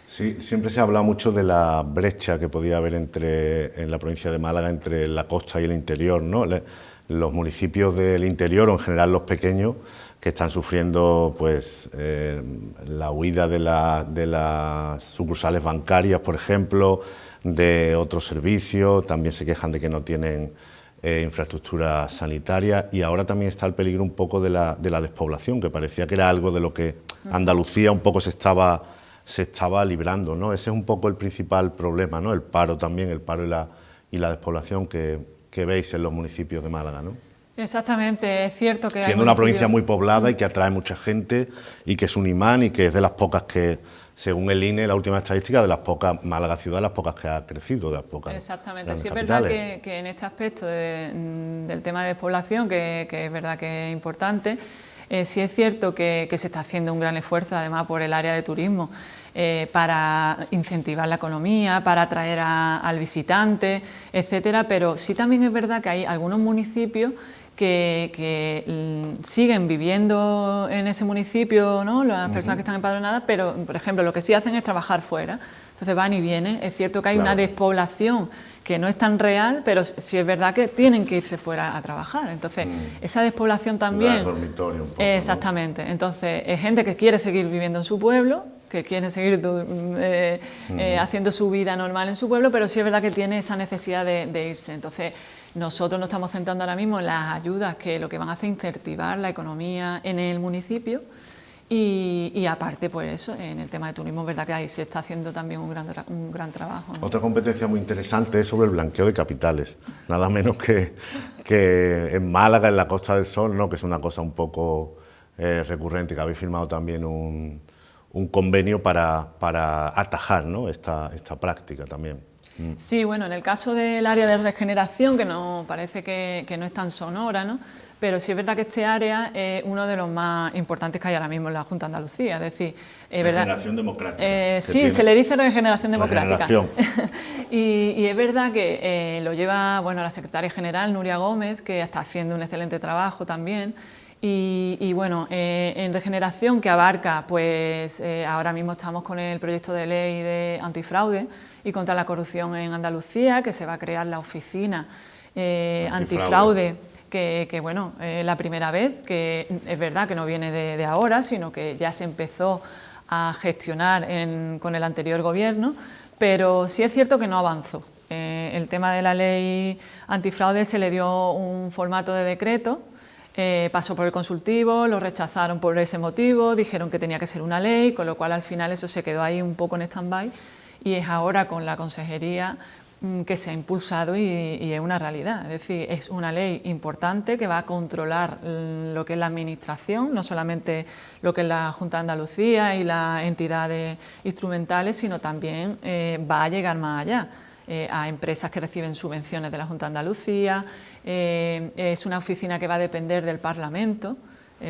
Sí, siempre se ha hablado mucho de la brecha que podía haber en la provincia de Málaga entre la costa y el interior, ¿no? Los municipios del interior, o en general los pequeños, que están sufriendo pues la huida de las sucursales bancarias, por ejemplo, de otros servicios, también se quejan de que no tienen infraestructura sanitaria, y ahora también está el peligro un poco de la despoblación, que parecía que era algo de lo que Andalucía un poco se estaba librando, ¿no? Ese es un poco el principal problema, ¿no? El paro también, el paro y la despoblación que veis en los municipios de Málaga, ¿no? Exactamente, es cierto que... Siendo una provincia muy poblada y que atrae mucha gente y que es un imán y que es de las pocas que, según el INE, la última estadística, de las pocas, Málaga ciudad, de las pocas que ha crecido, de las pocas. Exactamente, sí es verdad que en este aspecto del tema de despoblación, que es verdad que es importante, sí es cierto que se está haciendo un gran esfuerzo, además por el área de turismo, para incentivar la economía, para atraer al visitante, etcétera, pero sí también es verdad que hay algunos municipios que siguen viviendo en ese municipio, ¿no? Las personas que están empadronadas, pero, por ejemplo, lo que sí hacen es trabajar fuera. Entonces van y vienen. Es cierto que hay una despoblación que no es tan real, pero sí es verdad que tienen que irse fuera a trabajar. Entonces, esa despoblación también... El dormitorio un poco, exactamente. ¿No? Entonces, es gente que quiere seguir viviendo en su pueblo, que quiere seguir haciendo su vida normal en su pueblo, pero sí es verdad que tiene esa necesidad de irse. Entonces, nosotros nos estamos centrando ahora mismo en las ayudas que lo que van a hacer es incentivar la economía en el municipio, y aparte, pues eso, en el tema de turismo, es verdad que ahí se está haciendo también un gran trabajo, ¿no? Otra competencia muy interesante es sobre el blanqueo de capitales, nada menos que en Málaga, en la Costa del Sol, ¿no? Que es una cosa un poco recurrente, que habéis firmado también un convenio para atajar, ¿no? esta práctica también. Sí, bueno, en el caso del área de regeneración, que no parece que no es tan sonora, ¿no? Pero sí es verdad que este área es uno de los más importantes que hay ahora mismo en la Junta de Andalucía, es decir... Regeneración democrática. Sí, se le dice regeneración democrática. Regeneración. y es verdad que lo lleva, bueno, la secretaria general, Nuria Gómez, que está haciendo un excelente trabajo también. Y bueno, en regeneración, que abarca, pues ahora mismo estamos con el proyecto de ley de antifraude y contra la corrupción en Andalucía, que se va a crear la oficina antifraude, que bueno, la primera vez, que es verdad que no viene de ahora, sino que ya se empezó a gestionar con el anterior gobierno, pero sí es cierto que no avanzó. El tema de la ley antifraude se le dio un formato de decreto. Pasó por el consultivo, lo rechazaron por ese motivo, dijeron que tenía que ser una ley, con lo cual al final eso se quedó ahí un poco en stand-by, y es ahora con la consejería que se ha impulsado y es una realidad. Es decir, es una ley importante que va a controlar lo que es la administración, no solamente lo que es la Junta de Andalucía y las entidades instrumentales, sino también va a llegar más allá, a empresas que reciben subvenciones de la Junta de Andalucía. Es una oficina que va a depender del Parlamento,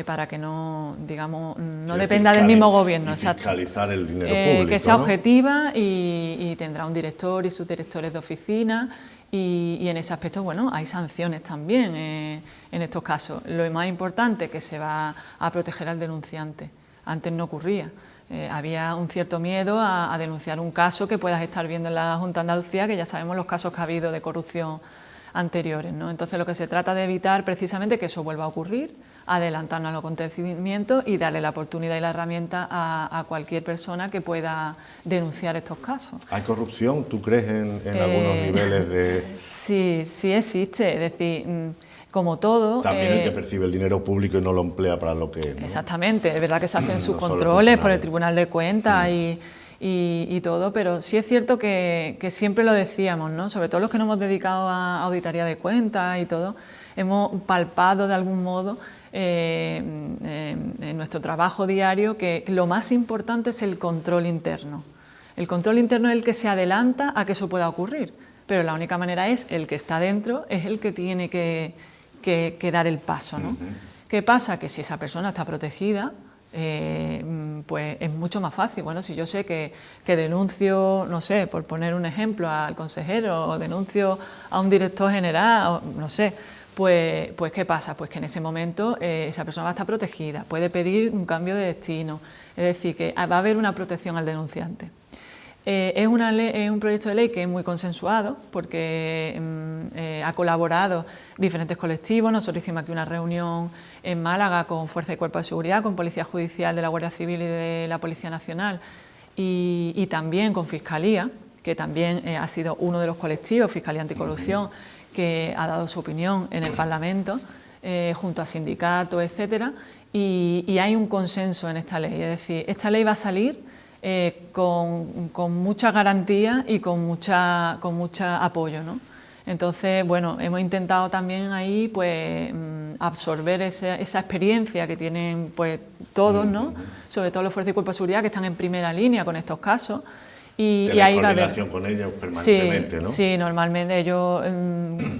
para que no, digamos, no dependa del mismo gobierno. Fiscalizar el dinero público, que sea ¿no? objetiva, y tendrá un director y subdirectores de oficina, y en ese aspecto, bueno, hay sanciones también en estos casos. Lo más importante, que se va a proteger al denunciante. Antes no ocurría. Había un cierto miedo a denunciar un caso que puedas estar viendo en la Junta de Andalucía, que ya sabemos los casos que ha habido de corrupción anteriores, ¿no? Entonces, lo que se trata de evitar precisamente que eso vuelva a ocurrir, adelantarnos a los acontecimientos y darle la oportunidad y la herramienta a cualquier persona que pueda denunciar estos casos. ¿Hay corrupción, tú crees, en algunos niveles de...? Sí existe, es decir, como todo... También el que percibe el dinero público y no lo emplea para lo que... ¿no? Exactamente, es verdad que se hacen sus No controles por el Tribunal de Cuentas y todo, pero sí es cierto que siempre lo decíamos, ¿no? Sobre todo los que nos hemos dedicado a auditoría de cuentas y todo, hemos palpado de algún modo en nuestro trabajo diario que lo más importante es el control interno. El control interno es el que se adelanta a que eso pueda ocurrir, pero la única manera es el que está dentro, es el que tiene que dar el paso, ¿no? ¿Qué pasa? Que si esa persona está protegida, pues es mucho más fácil. Bueno, si yo sé que denuncio, no sé, por poner un ejemplo, al consejero, o denuncio a un director general, o no sé, pues ¿qué pasa? Pues que en ese momento esa persona va a estar protegida, puede pedir un cambio de destino, es decir, que va a haber una protección al denunciante. Es un proyecto de ley que es muy consensuado porque ha colaborado diferentes colectivos. Nosotros hicimos aquí una reunión en Málaga con Fuerza y Cuerpo de Seguridad, con Policía Judicial de la Guardia Civil y de la Policía Nacional y también con Fiscalía, que también ha sido uno de los colectivos, Fiscalía Anticorrupción, que ha dado su opinión en el Parlamento, junto a sindicatos, etcétera, y hay un consenso en esta ley. Es decir, esta ley va a salir con mucha garantía y con mucha apoyo, ¿no? Entonces, bueno, hemos intentado también ahí pues absorber esa experiencia que tienen pues todos, ¿no? Sobre todo los fuerzas y cuerpos de seguridad que están en primera línea con estos casos. Y ahí va a haber coordinación con ellos permanentemente, ¿no? Sí, normalmente ellos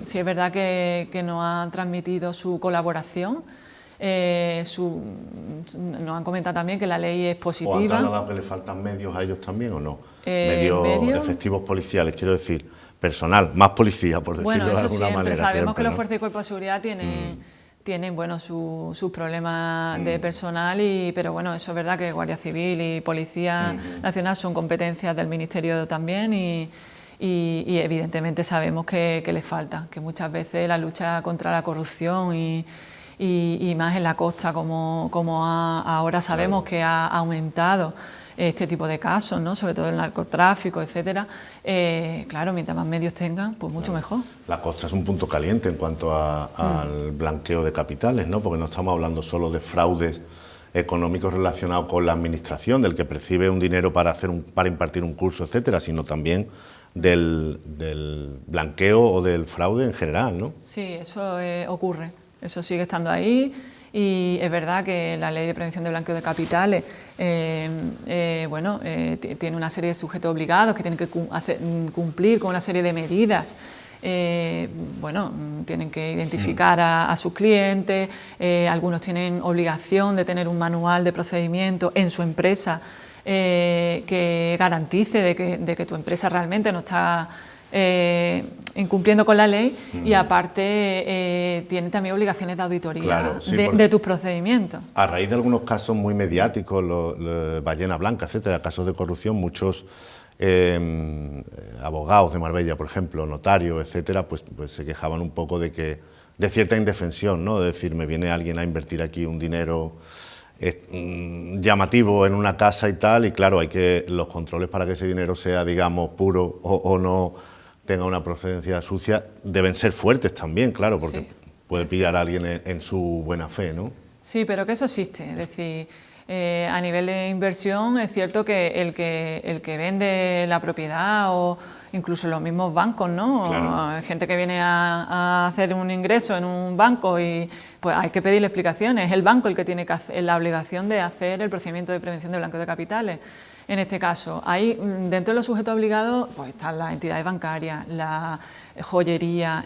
sí es verdad que nos han transmitido su colaboración. Nos han comentado también que la ley es positiva. ¿O han trasladado que le faltan medios a ellos también o no? Medios efectivos policiales, quiero decir, personal, más policía, por decirlo de alguna manera. Sabemos que los fuerzas y cuerpos de seguridad tienen bueno, sus problemas de personal, pero bueno, eso es verdad que Guardia Civil y Policía Nacional son competencias del Ministerio también y evidentemente sabemos que les falta, que muchas veces la lucha contra la corrupción y más en la costa, como ahora sabemos que ha aumentado este tipo de casos, ¿no? Sobre todo el narcotráfico, etcétera. Claro, mientras más medios tengan, pues mucho mejor. La costa es un punto caliente en cuanto al blanqueo de capitales, ¿no? Porque no estamos hablando solo de fraudes económicos relacionados con la administración, del que percibe un dinero para impartir un curso, etcétera, sino también del blanqueo o del fraude en general, ¿no? Sí, eso ocurre. Eso sigue estando ahí y es verdad que la Ley de Prevención de Blanqueo de Capitales tiene una serie de sujetos obligados que tienen que cumplir con una serie de medidas. Tienen que identificar a sus clientes, algunos tienen obligación de tener un manual de procedimiento en su empresa que garantice de que tu empresa realmente no está incumpliendo con la ley y aparte tiene también obligaciones de auditoría, claro, sí, de tus procedimientos. A raíz de algunos casos muy mediáticos, Ballena Blanca, etcétera, casos de corrupción, muchos abogados de Marbella, por ejemplo, notarios, etcétera, pues se quejaban un poco de cierta indefensión, ¿no? De decir, me viene alguien a invertir aquí un dinero llamativo en una casa y tal, y claro, los controles para que ese dinero sea, digamos, puro o no tenga una procedencia sucia, deben ser fuertes también, claro, porque sí, puede pillar a alguien en su buena fe, ¿no? Sí, pero que eso existe, es decir, a nivel de inversión es cierto que el que vende la propiedad o incluso los mismos bancos, ¿no? Claro. Gente que viene a hacer un ingreso en un banco y pues hay que pedirle explicaciones, es el banco el que tiene que hacer la obligación de hacer el procedimiento de prevención de blanqueo de capitales. En este caso, hay dentro de los sujetos obligados pues están las entidades bancarias, la joyería,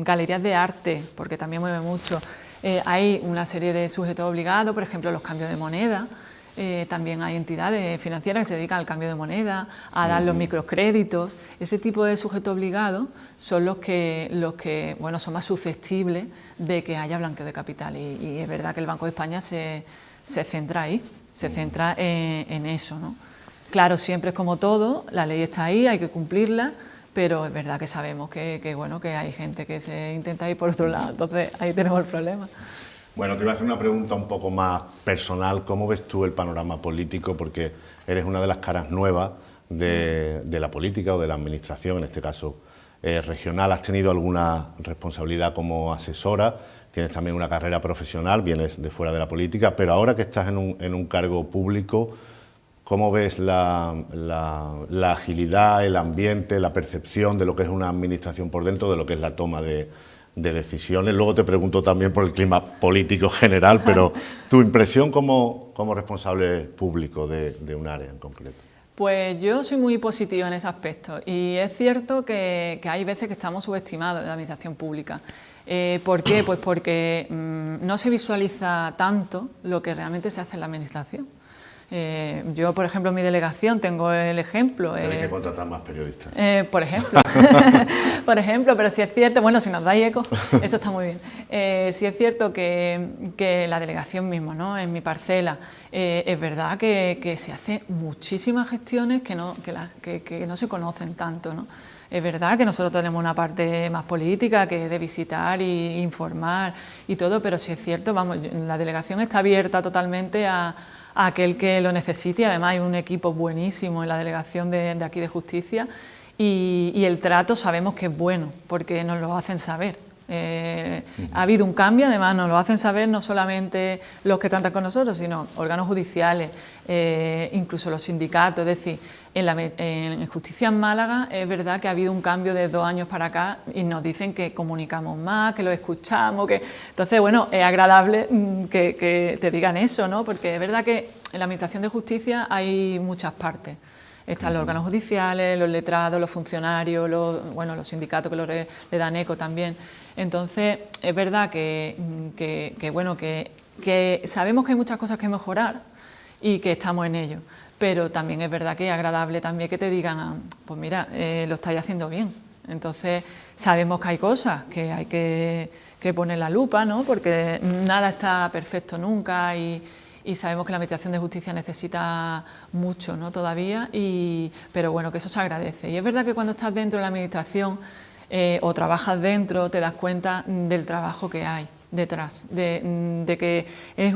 galerías de arte, porque también mueve mucho. Hay una serie de sujetos obligados, por ejemplo, los cambios de moneda. También hay entidades financieras que se dedican al cambio de moneda, a dar los microcréditos. Ese tipo de sujetos obligados son los que bueno, son más susceptibles de que haya blanqueo de capital. Y es verdad que el Banco de España se centra ahí. Se centra en eso, ¿no? Claro, siempre es como todo, la ley está ahí, hay que cumplirla, pero es verdad que sabemos que hay gente que se intenta ir por otro lado, entonces ahí tenemos el problema. Bueno, te iba a hacer una pregunta un poco más personal. ¿Cómo ves tú el panorama político? Porque eres una de las caras nuevas de la política o de la administración, en este caso regional. ¿Has tenido alguna responsabilidad como asesora? Tienes también una carrera profesional, vienes de fuera de la política, pero ahora que estás en un cargo público, ¿cómo ves la agilidad, el ambiente, la percepción de lo que es una administración por dentro, de lo que es la toma de decisiones? Luego te pregunto también por el clima político general, pero tu impresión como responsable público de un área en concreto. Pues yo soy muy positiva en ese aspecto y es cierto que hay veces que estamos subestimados en la administración pública. ¿Por qué? Pues porque no se visualiza tanto lo que realmente se hace en la administración. Yo, por ejemplo, en mi delegación tengo el ejemplo... Tenéis que contratar más periodistas. Por ejemplo, por ejemplo, pero si es cierto, bueno, si nos dais eco, eso está muy bien. Si es cierto que la delegación misma, ¿no? En mi parcela, es verdad que se hacen muchísimas gestiones que no se conocen tanto, ¿no? Es verdad que nosotros tenemos una parte más política, que es de visitar e informar y todo, pero sí es cierto, vamos, la delegación está abierta totalmente a aquel que lo necesite. Además hay un equipo buenísimo en la delegación de aquí de Justicia y el trato sabemos que es bueno porque nos lo hacen saber. Ha habido un cambio, además nos lo hacen saber no solamente los que tratan con nosotros, sino órganos judiciales, incluso los sindicatos. Es decir, en Justicia en Málaga es verdad que ha habido un cambio de 2 años para acá y nos dicen que comunicamos más, que lo escuchamos, que... Entonces, bueno, es agradable que te digan eso, ¿no? Porque es verdad que en la Administración de Justicia hay muchas partes. Están los órganos judiciales, los letrados, los funcionarios, los sindicatos que le dan eco también. Entonces, es verdad que sabemos que hay muchas cosas que mejorar y que estamos en ello, pero también es verdad que es agradable también que te digan, pues mira, lo estáis haciendo bien. Entonces, sabemos que hay cosas que hay que poner la lupa, ¿no? Porque nada está perfecto nunca y sabemos que la Administración de Justicia necesita mucho, ¿no? Todavía, pero bueno, que eso se agradece. Y es verdad que cuando estás dentro de la Administración o trabajas dentro, te das cuenta del trabajo que hay detrás, de que es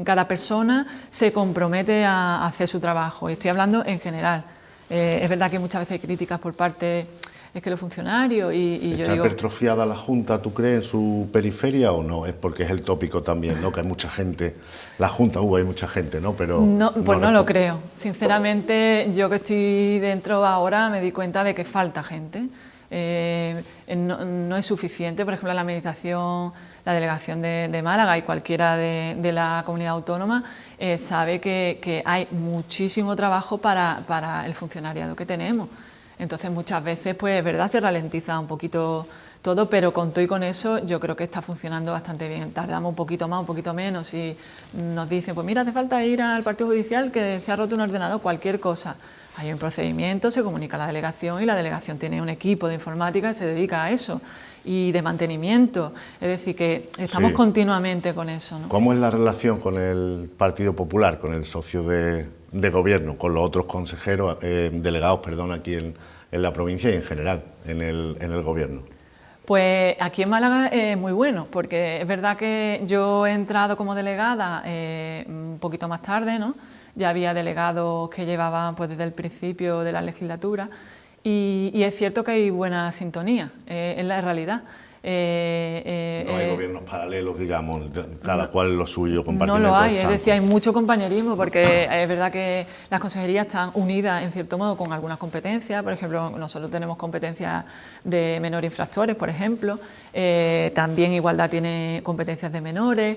cada persona se compromete a hacer su trabajo. Y estoy hablando en general. Es verdad que muchas veces hay críticas por parte... Es que los funcionarios y yo digo... ¿Está hipertrofiada la Junta, tú crees, en su periferia o no? Es porque es el tópico también, ¿no? Que hay mucha gente... La Junta, hay mucha gente, ¿no? Pero no, pues no lo creo. Sinceramente, yo que estoy dentro ahora me di cuenta de que falta gente. No es suficiente. Por ejemplo, la Administración, la Delegación de Málaga y cualquiera de la comunidad autónoma sabe que hay muchísimo trabajo para el funcionariado que tenemos. Entonces muchas veces, pues es verdad, se ralentiza un poquito todo, pero con todo y con eso yo creo que está funcionando bastante bien. Tardamos un poquito más, un poquito menos y nos dicen, pues mira, hace falta ir al partido judicial que se ha roto un ordenador, cualquier cosa. Hay un procedimiento, se comunica a la delegación y la delegación tiene un equipo de informática que se dedica a eso y de mantenimiento. Es decir, que estamos continuamente con eso, ¿no? ¿Cómo es la relación con el Partido Popular, con el socio de gobierno, con los otros consejeros, delegados, perdón, aquí en la provincia y en general en el gobierno? Pues aquí en Málaga es muy bueno, porque es verdad que yo he entrado como delegada un poquito más tarde, ¿no? Ya había delegados que llevaban pues desde el principio de la legislatura y es cierto que hay buena sintonía, es la realidad. No hay gobiernos paralelos, digamos, cada cual lo suyo, compartiendo. No lo hay, es decir, hay mucho compañerismo, porque es verdad que las consejerías están unidas, en cierto modo, con algunas competencias. Por ejemplo, nosotros tenemos competencias de menores infractores, por ejemplo. También Igualdad tiene competencias de menores.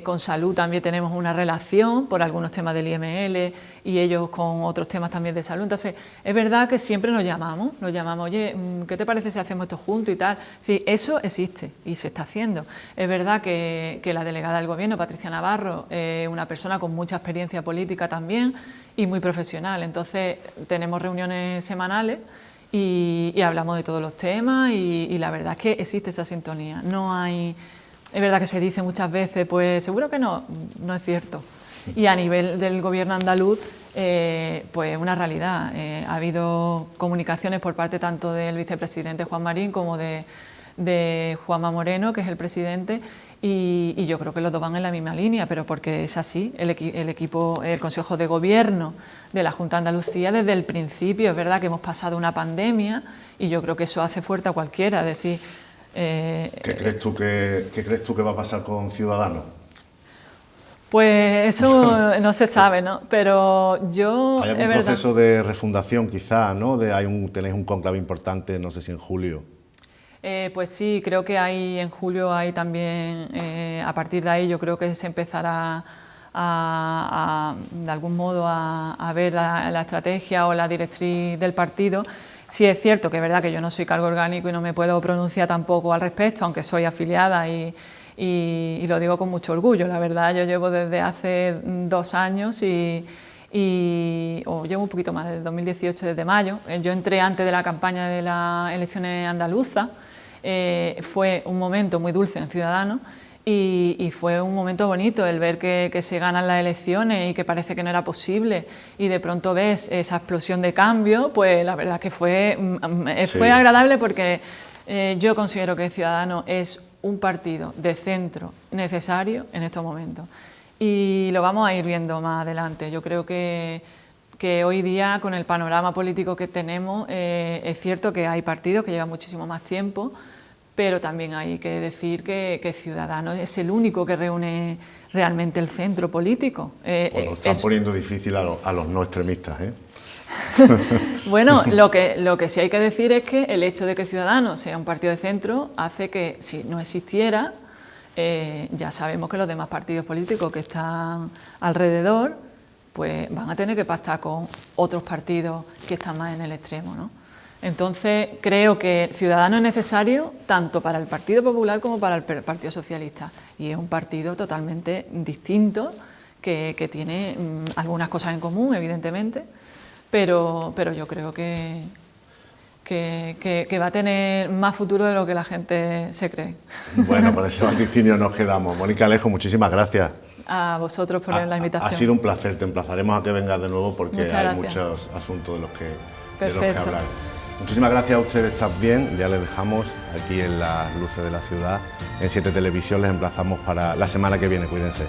Con Salud también tenemos una relación por algunos temas del IML y ellos con otros temas también de salud. Entonces, es verdad que siempre nos llamamos, oye, ¿qué te parece si hacemos esto juntos y tal? Es decir, eso existe y se está haciendo. Es verdad que la delegada del Gobierno, Patricia Navarro, una persona con mucha experiencia política también y muy profesional. Entonces, tenemos reuniones semanales y hablamos de todos los temas y la verdad es que existe esa sintonía. No hay... Es verdad que se dice muchas veces, pues seguro que no es cierto. Y a nivel del Gobierno andaluz, pues una realidad. Ha habido comunicaciones por parte tanto del vicepresidente Juan Marín como de Juanma Moreno, que es el presidente, y yo creo que los dos van en la misma línea, pero porque es así. El Consejo de Gobierno de la Junta de Andalucía desde el principio, es verdad que hemos pasado una pandemia y yo creo que eso hace fuerte a cualquiera. Es decir, ¿Qué crees tú que va a pasar con Ciudadanos? Pues eso no se sabe, ¿no? Pero yo... ¿Hay algún proceso de refundación quizá, ¿no? Tenéis un cónclave importante, no sé si en julio. Pues sí, creo que en julio hay también, a partir de ahí yo creo que se empezará de algún modo a ver la estrategia o la directriz del partido. Sí es cierto que es verdad que yo no soy cargo orgánico y no me puedo pronunciar tampoco al respecto, aunque soy afiliada y lo digo con mucho orgullo. La verdad, yo llevo desde hace 2 años o llevo un poquito más, desde 2018, desde mayo. Yo entré antes de la campaña de las elecciones andaluzas. Fue un momento muy dulce en Ciudadanos y fue un momento bonito el ver que se ganan las elecciones y que parece que no era posible y de pronto ves esa explosión de cambio. Pues la verdad que fue agradable, porque yo considero que Ciudadanos es un partido de centro necesario en estos momentos y lo vamos a ir viendo más adelante. Yo creo que hoy día, con el panorama político que tenemos, es cierto que hay partidos que llevan muchísimo más tiempo, pero también hay que decir que Ciudadanos es el único que reúne realmente el centro político. Bueno, están poniendo difícil a los no extremistas, ¿eh? Bueno, lo que sí hay que decir es que el hecho de que Ciudadanos sea un partido de centro hace que, si no existiera, ya sabemos que los demás partidos políticos que están alrededor pues van a tener que pactar con otros partidos que están más en el extremo, ¿no? Entonces, creo que Ciudadanos es necesario tanto para el Partido Popular como para el Partido Socialista, y es un partido totalmente distinto que tiene algunas cosas en común, evidentemente, pero yo creo que va a tener más futuro de lo que la gente se cree. Bueno, por ese vaticinio nos quedamos. Mónica Alejo, muchísimas gracias. A vosotros por la invitación. Ha sido un placer, te emplazaremos a que vengas de nuevo porque Muchas hay gracias. muchos asuntos de los que Perfecto. hablar. Muchísimas gracias a ustedes también, ya les dejamos aquí en las luces de la ciudad. En 7 Televisión les emplazamos para la semana que viene, cuídense.